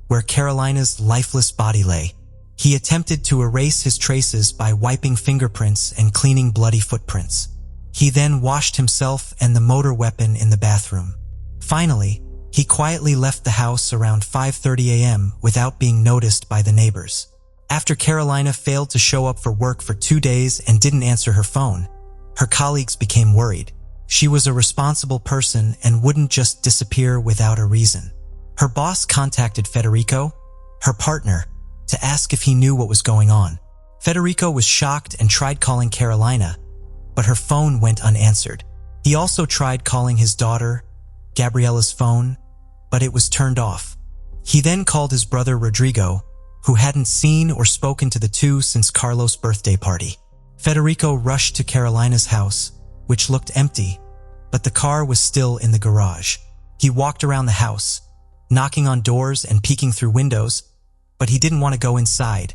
where Carolina's lifeless body lay. He attempted to erase his traces by wiping fingerprints and cleaning bloody footprints. He then washed himself and the motor weapon in the bathroom. Finally, he quietly left the house around 5:30 a.m. without being noticed by the neighbors. After Carolina failed to show up for work for 2 days and didn't answer her phone, her colleagues became worried. She was a responsible person and wouldn't just disappear without a reason. Her boss contacted Federico, her partner, to ask if he knew what was going on. Federico was shocked and tried calling Carolina, but her phone went unanswered. He also tried calling his daughter, Gabriella's phone, but it was turned off. He then called his brother Rodrigo, who hadn't seen or spoken to the two since Carlos' birthday party. Federico rushed to Carolina's house, which looked empty, but the car was still in the garage. He walked around the house, knocking on doors and peeking through windows, but he didn't want to go inside,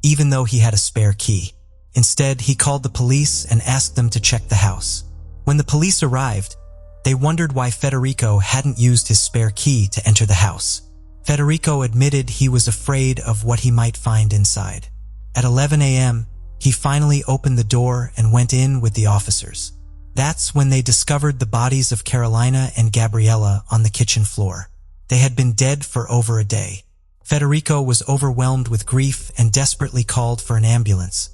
even though he had a spare key. Instead, he called the police and asked them to check the house. When the police arrived, they wondered why Federico hadn't used his spare key to enter the house. Federico admitted he was afraid of what he might find inside. At 11 a.m., he finally opened the door and went in with the officers. That's when they discovered the bodies of Carolina and Gabriela on the kitchen floor. They had been dead for over a day. Federico was overwhelmed with grief and desperately called for an ambulance,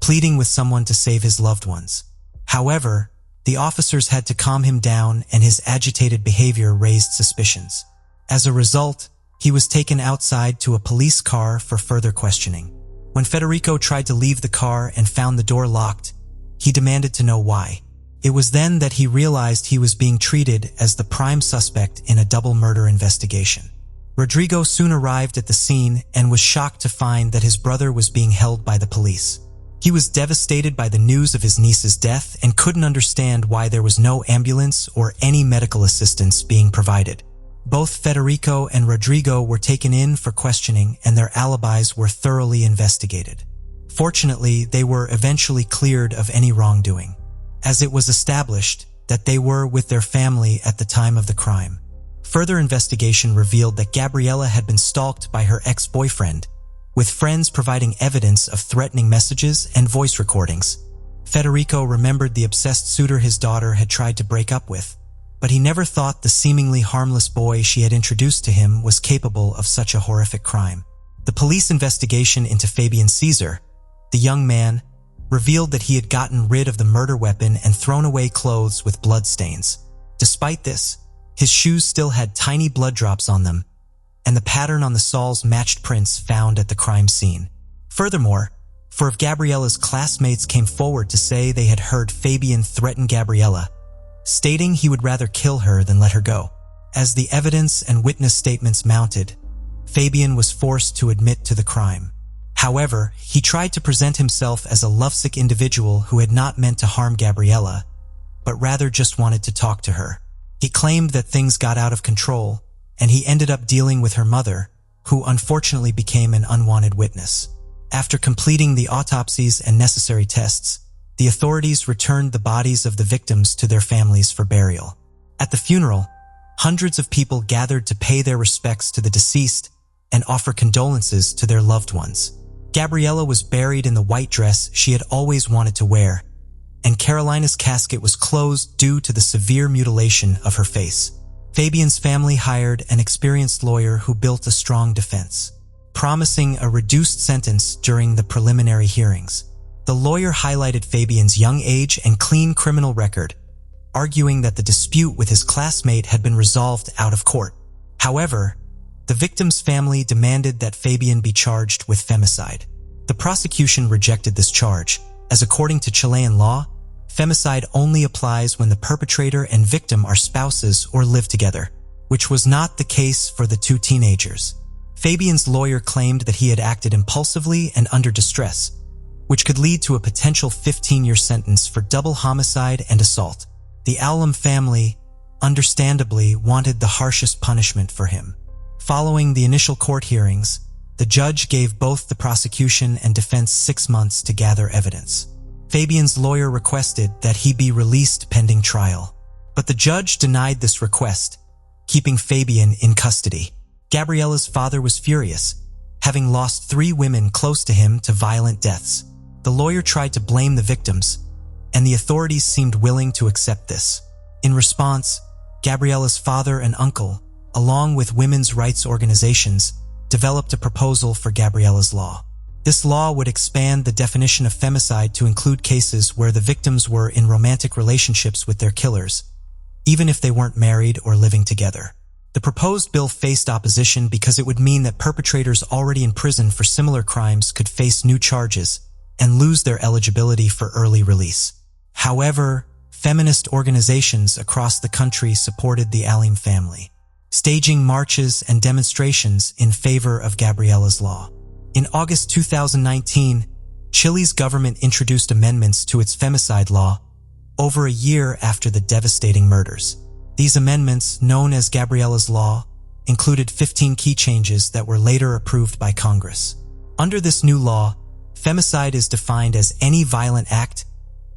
pleading with someone to save his loved ones. However, the officers had to calm him down, and his agitated behavior raised suspicions. As a result, he was taken outside to a police car for further questioning. When Federico tried to leave the car and found the door locked, he demanded to know why. It was then that he realized he was being treated as the prime suspect in a double murder investigation. Rodrigo soon arrived at the scene and was shocked to find that his brother was being held by the police. He was devastated by the news of his niece's death and couldn't understand why there was no ambulance or any medical assistance being provided. Both Federico and Rodrigo were taken in for questioning, and their alibis were thoroughly investigated. Fortunately, they were eventually cleared of any wrongdoing, as it was established that they were with their family at the time of the crime. Further investigation revealed that Gabriela had been stalked by her ex-boyfriend, with friends providing evidence of threatening messages and voice recordings. Federico remembered the obsessed suitor his daughter had tried to break up with, but he never thought the seemingly harmless boy she had introduced to him was capable of such a horrific crime. The police investigation into Fabian Caesar, the young man, revealed that he had gotten rid of the murder weapon and thrown away clothes with blood stains. Despite this, his shoes still had tiny blood drops on them, and the pattern on the soles matched prints found at the crime scene. Furthermore, four of Gabriela's classmates came forward to say they had heard Fabian threaten Gabriela, stating he would rather kill her than let her go. As the evidence and witness statements mounted, Fabian was forced to admit to the crime. However, he tried to present himself as a lovesick individual who had not meant to harm Gabriela, but rather just wanted to talk to her. He claimed that things got out of control, and he ended up dealing with her mother, who unfortunately became an unwanted witness. After completing the autopsies and necessary tests, the authorities returned the bodies of the victims to their families for burial. At the funeral, hundreds of people gathered to pay their respects to the deceased and offer condolences to their loved ones. Gabriela was buried in the white dress she had always wanted to wear, and Carolina's casket was closed due to the severe mutilation of her face. Fabian's family hired an experienced lawyer who built a strong defense, promising a reduced sentence during the preliminary hearings. The lawyer highlighted Fabian's young age and clean criminal record, arguing that the dispute with his classmate had been resolved out of court. However, the victim's family demanded that Fabian be charged with femicide. The prosecution rejected this charge, as according to Chilean law, femicide only applies when the perpetrator and victim are spouses or live together, which was not the case for the two teenagers. Fabian's lawyer claimed that he had acted impulsively and under distress, which could lead to a potential 15-year sentence for double homicide and assault. The Alum family, understandably, wanted the harshest punishment for him. Following the initial court hearings, the judge gave both the prosecution and defense 6 months to gather evidence. Fabian's lawyer requested that he be released pending trial, but the judge denied this request, keeping Fabian in custody. Gabriela's father was furious, having lost 3 women close to him to violent deaths. The lawyer tried to blame the victims, and the authorities seemed willing to accept this. In response, Gabriela's father and uncle, along with women's rights organizations, developed a proposal for Gabriela's law. This law would expand the definition of femicide to include cases where the victims were in romantic relationships with their killers, even if they weren't married or living together. The proposed bill faced opposition because it would mean that perpetrators already in prison for similar crimes could face new charges and lose their eligibility for early release. However, feminist organizations across the country supported the Alim family. staging marches and demonstrations in favor of Gabriella's law. In August 2019, Chile's government introduced amendments to its femicide law over a year after the devastating murders. These amendments, known as Gabriella's Law, included 15 key changes that were later approved by Congress. Under this new law, femicide is defined as any violent act,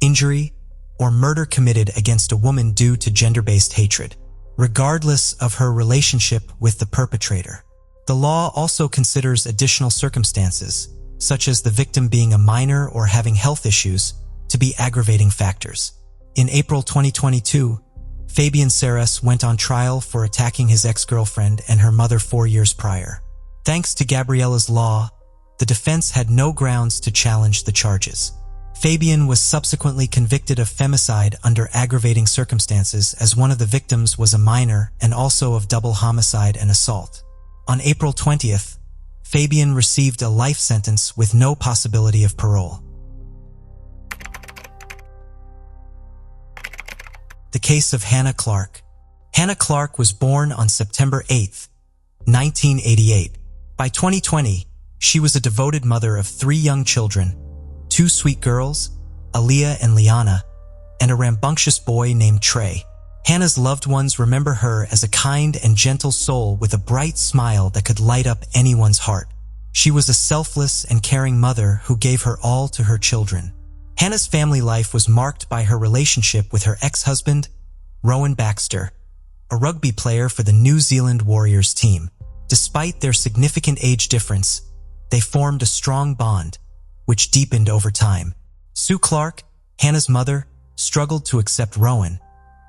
injury, or murder committed against a woman due to gender-based hatred, regardless of her relationship with the perpetrator. The law also considers additional circumstances, such as the victim being a minor or having health issues, to be aggravating factors. In April 2022, Fabian Ceres went on trial for attacking his ex-girlfriend and her mother 4 years prior. Thanks to Gabriella's law, the defense had no grounds to challenge the charges. Fabian was subsequently convicted of femicide under aggravating circumstances, as one of the victims was a minor, and also of double homicide and assault. On April 20th, Fabian received a life sentence with no possibility of parole. The case of Hannah Clark. Hannah Clark was born on September 8, 1988. By 2020, she was a devoted mother of 3 young children, 2 sweet girls, Aaliyah and Liana, and a rambunctious boy named Trey. Hannah's loved ones remember her as a kind and gentle soul with a bright smile that could light up anyone's heart. She was a selfless and caring mother who gave her all to her children. Hannah's family life was marked by her relationship with her ex-husband, Rowan Baxter, a rugby player for the New Zealand Warriors team. Despite their significant age difference, they formed a strong bond, which deepened over time. Sue Clark, Hannah's mother, struggled to accept Rowan,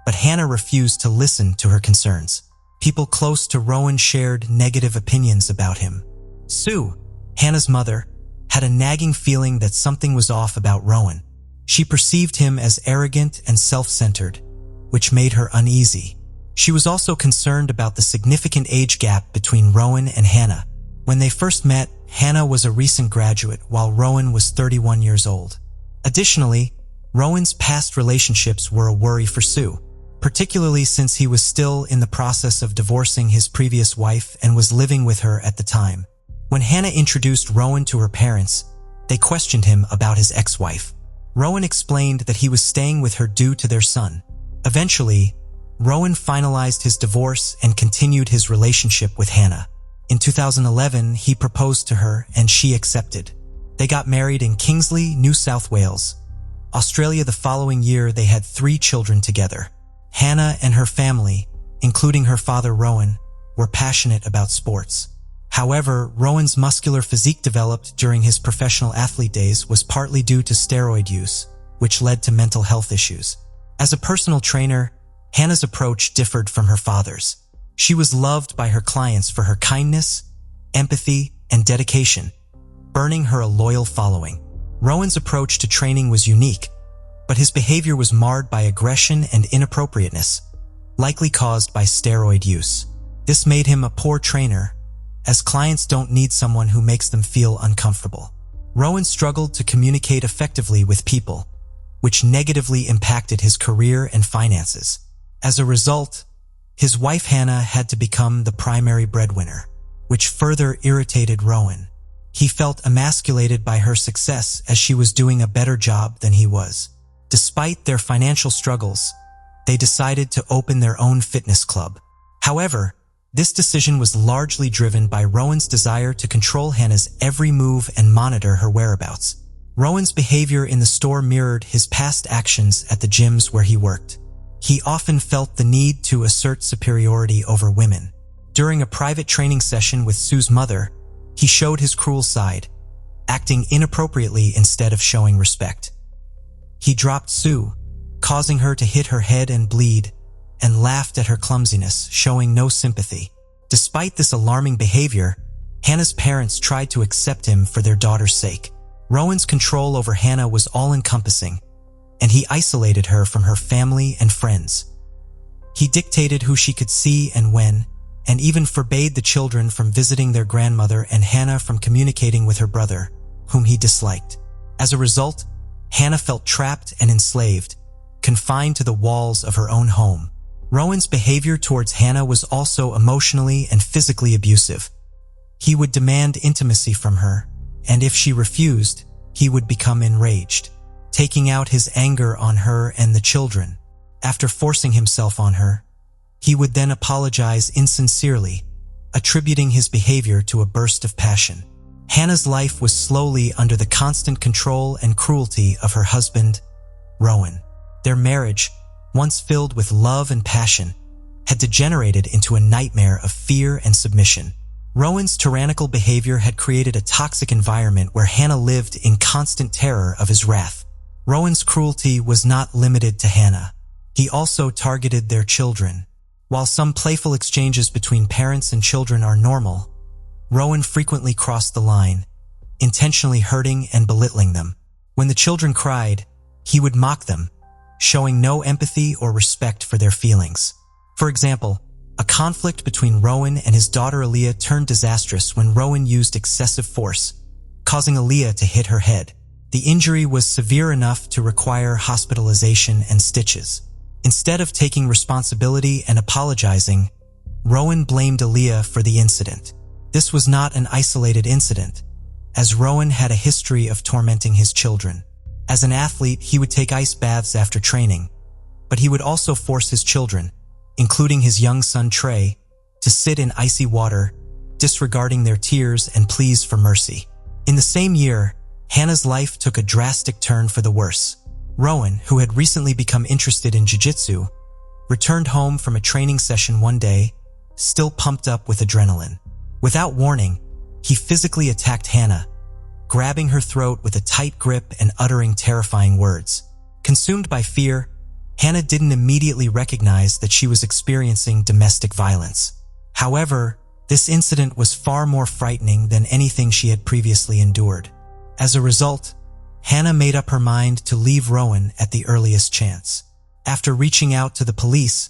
but Hannah refused to listen to her concerns. People close to Rowan shared negative opinions about him. Sue, Hannah's mother, had a nagging feeling that something was off about Rowan. She perceived him as arrogant and self-centered, which made her uneasy. She was also concerned about the significant age gap between Rowan and Hannah. When they first met, Hannah was a recent graduate, while Rowan was 31 years old. Additionally, Rowan's past relationships were a worry for Sue, particularly since he was still in the process of divorcing his previous wife and was living with her at the time. When Hannah introduced Rowan to her parents, they questioned him about his ex-wife. Rowan explained that he was staying with her due to their son. Eventually, Rowan finalized his divorce and continued his relationship with Hannah. In 2011, he proposed to her and she accepted. They got married in Kingsley, New South Wales, Australia. The following year, they had 3 children together. Hannah and her family, including her father Rowan, were passionate about sports. However, Rowan's muscular physique developed during his professional athlete days was partly due to steroid use, which led to mental health issues. As a personal trainer, Hannah's approach differed from her father's. She was loved by her clients for her kindness, empathy, and dedication, earning her a loyal following. Rowan's approach to training was unique, but his behavior was marred by aggression and inappropriateness, likely caused by steroid use. This made him a poor trainer, as clients don't need someone who makes them feel uncomfortable. Rowan struggled to communicate effectively with people, which negatively impacted his career and finances. As a result, his wife Hannah had to become the primary breadwinner, which further irritated Rowan. He felt emasculated by her success as she was doing a better job than he was. Despite their financial struggles, they decided to open their own fitness club. However, this decision was largely driven by Rowan's desire to control Hannah's every move and monitor her whereabouts. Rowan's behavior in the store mirrored his past actions at the gyms where he worked. He often felt the need to assert superiority over women. During a private training session with Sue's mother, he showed his cruel side, acting inappropriately instead of showing respect. He dropped Sue, causing her to hit her head and bleed, and laughed at her clumsiness, showing no sympathy. Despite this alarming behavior, Hannah's parents tried to accept him for their daughter's sake. Rowan's control over Hannah was all-encompassing, and he isolated her from her family and friends. He dictated who she could see and when, and even forbade the children from visiting their grandmother and Hannah from communicating with her brother, whom he disliked. As a result, Hannah felt trapped and enslaved, confined to the walls of her own home. Rowan's behavior towards Hannah was also emotionally and physically abusive. He would demand intimacy from her, and if she refused, he would become enraged, taking out his anger on her and the children. After forcing himself on her, he would then apologize insincerely, attributing his behavior to a burst of passion. Hannah's life was slowly under the constant control and cruelty of her husband, Rowan. Their marriage, once filled with love and passion, had degenerated into a nightmare of fear and submission. Rowan's tyrannical behavior had created a toxic environment where Hannah lived in constant terror of his wrath. Rowan's cruelty was not limited to Hannah. He also targeted their children. While some playful exchanges between parents and children are normal, Rowan frequently crossed the line, intentionally hurting and belittling them. When the children cried, he would mock them, showing no empathy or respect for their feelings. For example, a conflict between Rowan and his daughter Aaliyah turned disastrous when Rowan used excessive force, causing Aaliyah to hit her head. The injury was severe enough to require hospitalization and stitches. Instead of taking responsibility and apologizing, Rowan blamed Aaliyah for the incident. This was not an isolated incident, as Rowan had a history of tormenting his children. As an athlete, he would take ice baths after training, but he would also force his children, including his young son Trey, to sit in icy water, disregarding their tears and pleas for mercy. In the same year, Hannah's life took a drastic turn for the worse. Rowan, who had recently become interested in jiu-jitsu, returned home from a training session one day, still pumped up with adrenaline. Without warning, he physically attacked Hannah, grabbing her throat with a tight grip and uttering terrifying words. Consumed by fear, Hannah didn't immediately recognize that she was experiencing domestic violence. However, this incident was far more frightening than anything she had previously endured. As a result, Hannah made up her mind to leave Rowan at the earliest chance. After reaching out to the police,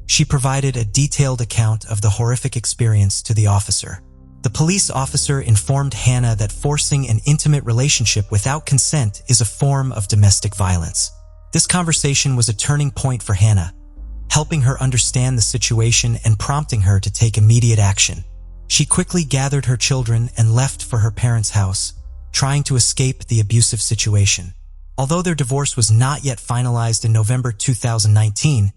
she provided a detailed account of the horrific experience to the officer. The police officer informed Hannah that forcing an intimate relationship without consent is a form of domestic violence. This conversation was a turning point for Hannah, helping her understand the situation and prompting her to take immediate action. She quickly gathered her children and left for her parents' house, trying to escape the abusive situation. Although their divorce was not yet finalized in November 2019,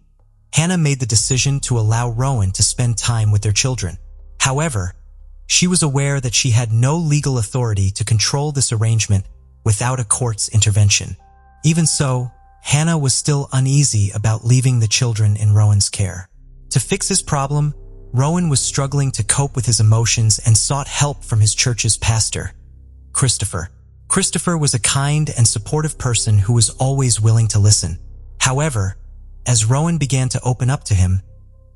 Hannah made the decision to allow Rowan to spend time with their children. However, she was aware that she had no legal authority to control this arrangement without a court's intervention. Even so, Hannah was still uneasy about leaving the children in Rowan's care. To fix his problem, Rowan was struggling to cope with his emotions and sought help from his church's pastor, Christopher. Christopher was a kind and supportive person who was always willing to listen. However, as Rowan began to open up to him,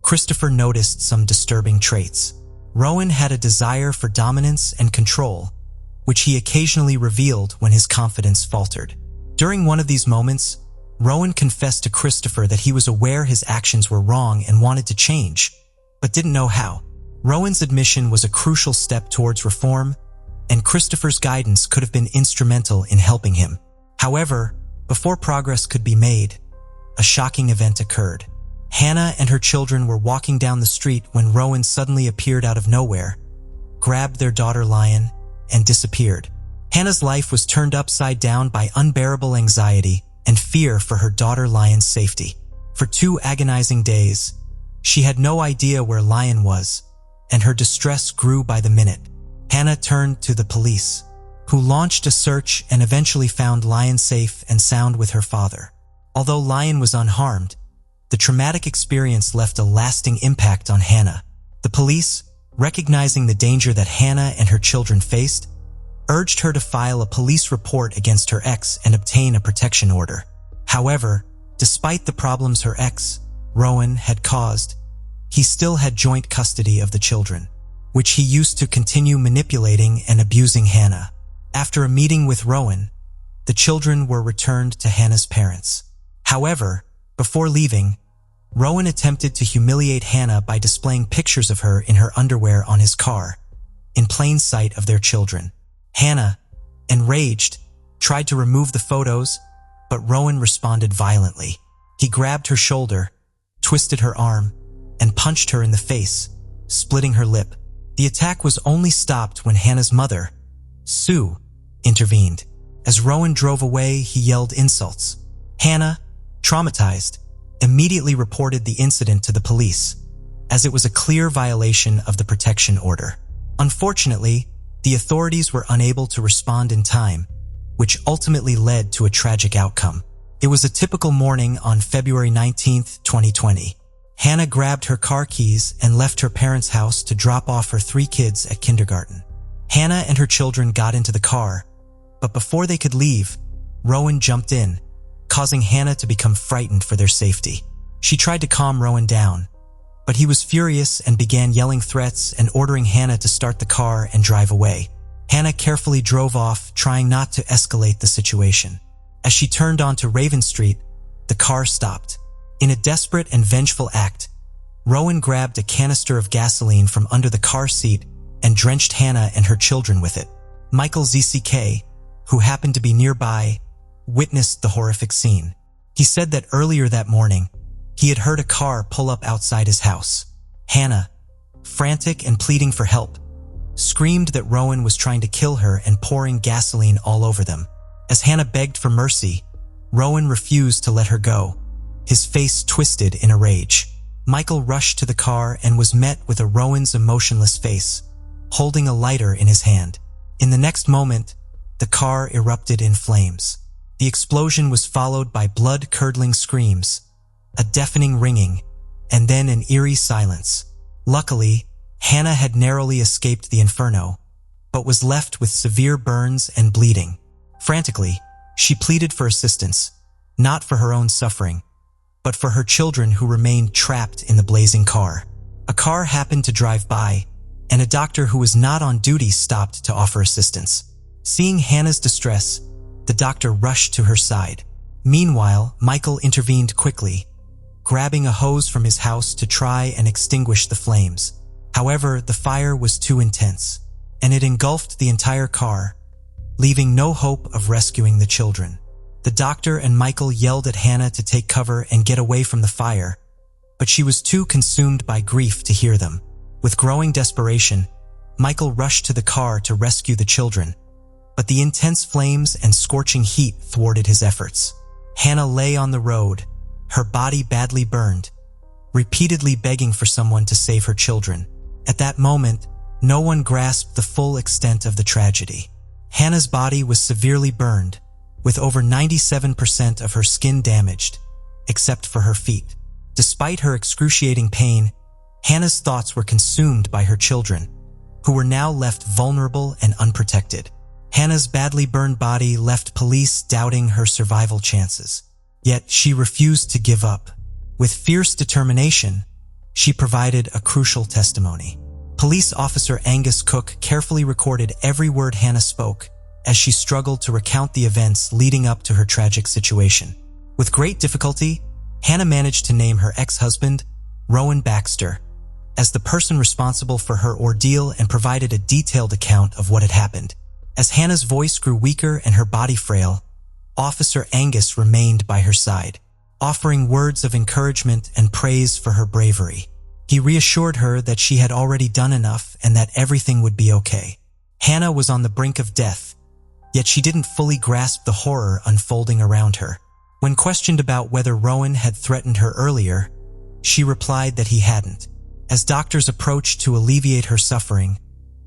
Christopher noticed some disturbing traits. Rowan had a desire for dominance and control, which he occasionally revealed when his confidence faltered. During one of these moments, Rowan confessed to Christopher that he was aware his actions were wrong and wanted to change, but didn't know how. Rowan's admission was a crucial step towards reform, and Christopher's guidance could have been instrumental in helping him. However, before progress could be made, a shocking event occurred. Hannah and her children were walking down the street when Rowan suddenly appeared out of nowhere, grabbed their daughter Lion, and disappeared. Hannah's life was turned upside down by unbearable anxiety and fear for her daughter Lion's safety. For 2 agonizing days, she had no idea where Lion was, and her distress grew by the minute. Hannah turned to the police, who launched a search and eventually found Lion safe and sound with her father. Although Lion was unharmed, the traumatic experience left a lasting impact on Hannah. The police, recognizing the danger that Hannah and her children faced, urged her to file a police report against her ex and obtain a protection order. However, despite the problems her ex, Rowan, had caused, he still had joint custody of the children, which he used to continue manipulating and abusing Hannah. After a meeting with Rowan, the children were returned to Hannah's parents. However, before leaving, Rowan attempted to humiliate Hannah by displaying pictures of her in her underwear on his car, in plain sight of their children. Hannah, enraged, tried to remove the photos, but Rowan responded violently. He grabbed her shoulder, twisted her arm, and punched her in the face, splitting her lip. The attack was only stopped when Hannah's mother, Sue, intervened. As Rowan drove away, he yelled insults. Hannah, traumatized, immediately reported the incident to the police, as it was a clear violation of the protection order. Unfortunately, the authorities were unable to respond in time, which ultimately led to a tragic outcome. It was a typical morning on February 19, 2020. Hannah grabbed her car keys and left her parents' house to drop off her 3 kids at kindergarten. Hannah and her children got into the car, but before they could leave, Rowan jumped in, causing Hannah to become frightened for their safety. She tried to calm Rowan down, but he was furious and began yelling threats and ordering Hannah to start the car and drive away. Hannah carefully drove off, trying not to escalate the situation. As she turned onto Raven Street, the car stopped. In a desperate and vengeful act, Rowan grabbed a canister of gasoline from under the car seat and drenched Hannah and her children with it. Michael ZCK, who happened to be nearby, witnessed the horrific scene. He said that earlier that morning, he had heard a car pull up outside his house. Hannah, frantic and pleading for help, screamed that Rowan was trying to kill her and pouring gasoline all over them. As Hannah begged for mercy, Rowan refused to let her go, his face twisted in a rage. Michael rushed to the car and was met with a Rowan's emotionless face, holding a lighter in his hand. In the next moment, the car erupted in flames. The explosion was followed by blood-curdling screams, a deafening ringing, and then an eerie silence. Luckily, Hannah had narrowly escaped the inferno, but was left with severe burns and bleeding. Frantically, she pleaded for assistance, not for her own suffering, but for her children who remained trapped in the blazing car. A car happened to drive by, and a doctor who was not on duty stopped to offer assistance. Seeing Hannah's distress, the doctor rushed to her side. Meanwhile, Michael intervened quickly, grabbing a hose from his house to try and extinguish the flames. However, the fire was too intense, and it engulfed the entire car, leaving no hope of rescuing the children. The doctor and Michael yelled at Hannah to take cover and get away from the fire, but she was too consumed by grief to hear them. With growing desperation, Michael rushed to the car to rescue the children, but the intense flames and scorching heat thwarted his efforts. Hannah lay on the road, her body badly burned, repeatedly begging for someone to save her children. At that moment, no one grasped the full extent of the tragedy. Hannah's body was severely burned, with over 97% of her skin damaged, except for her feet. Despite her excruciating pain, Hannah's thoughts were consumed by her children, who were now left vulnerable and unprotected. Hannah's badly burned body left police doubting her survival chances. Yet she refused to give up. With fierce determination, she provided a crucial testimony. Police officer Angus Cook carefully recorded every word Hannah spoke as she struggled to recount the events leading up to her tragic situation. With great difficulty, Hannah managed to name her ex-husband, Rowan Baxter, as the person responsible for her ordeal and provided a detailed account of what had happened. As Hannah's voice grew weaker and her body frail, Officer Angus remained by her side, offering words of encouragement and praise for her bravery. He reassured her that she had already done enough and that everything would be okay. Hannah was on the brink of death, yet she didn't fully grasp the horror unfolding around her. When questioned about whether Rowan had threatened her earlier, she replied that he hadn't. As doctors approached to alleviate her suffering,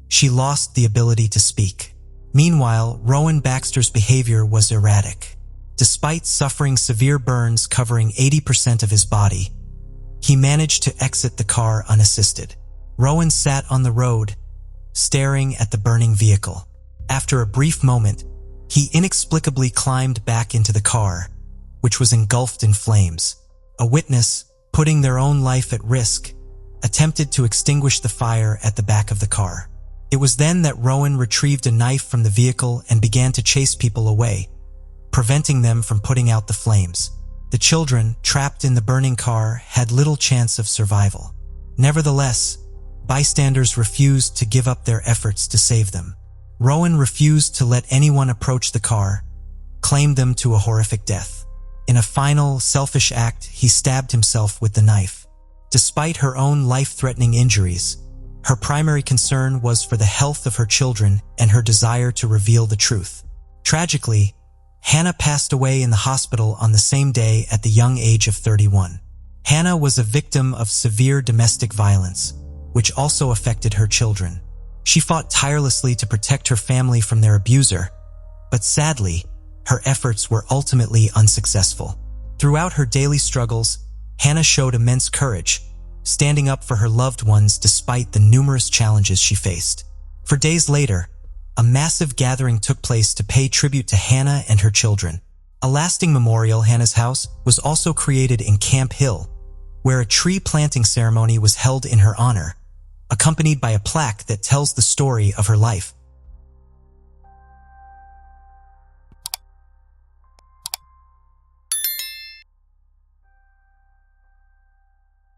she lost the ability to speak. Meanwhile, Rowan Baxter's behavior was erratic. Despite suffering severe burns covering 80% of his body, he managed to exit the car unassisted. Rowan sat on the road, staring at the burning vehicle. After a brief moment, he inexplicably climbed back into the car, which was engulfed in flames. A witness, putting their own life at risk, attempted to extinguish the fire at the back of the car. It was then that Rowan retrieved a knife from the vehicle and began to chase people away, preventing them from putting out the flames. The children, trapped in the burning car, had little chance of survival. Nevertheless, bystanders refused to give up their efforts to save them. Rowan refused to let anyone approach the car, claimed them to a horrific death. In a final, selfish act, he stabbed himself with the knife. Despite her own life-threatening injuries, her primary concern was for the health of her children and her desire to reveal the truth. Tragically, Hannah passed away in the hospital on the same day at the young age of 31. Hannah was a victim of severe domestic violence, which also affected her children. She fought tirelessly to protect her family from their abuser, but sadly, her efforts were ultimately unsuccessful. Throughout her daily struggles, Hannah showed immense courage, standing up for her loved ones despite the numerous challenges she faced. For days later, a massive gathering took place to pay tribute to Hannah and her children. A lasting memorial, Hannah's house, was also created in Camp Hill, where a tree planting ceremony was held in her honor, accompanied by a plaque that tells the story of her life.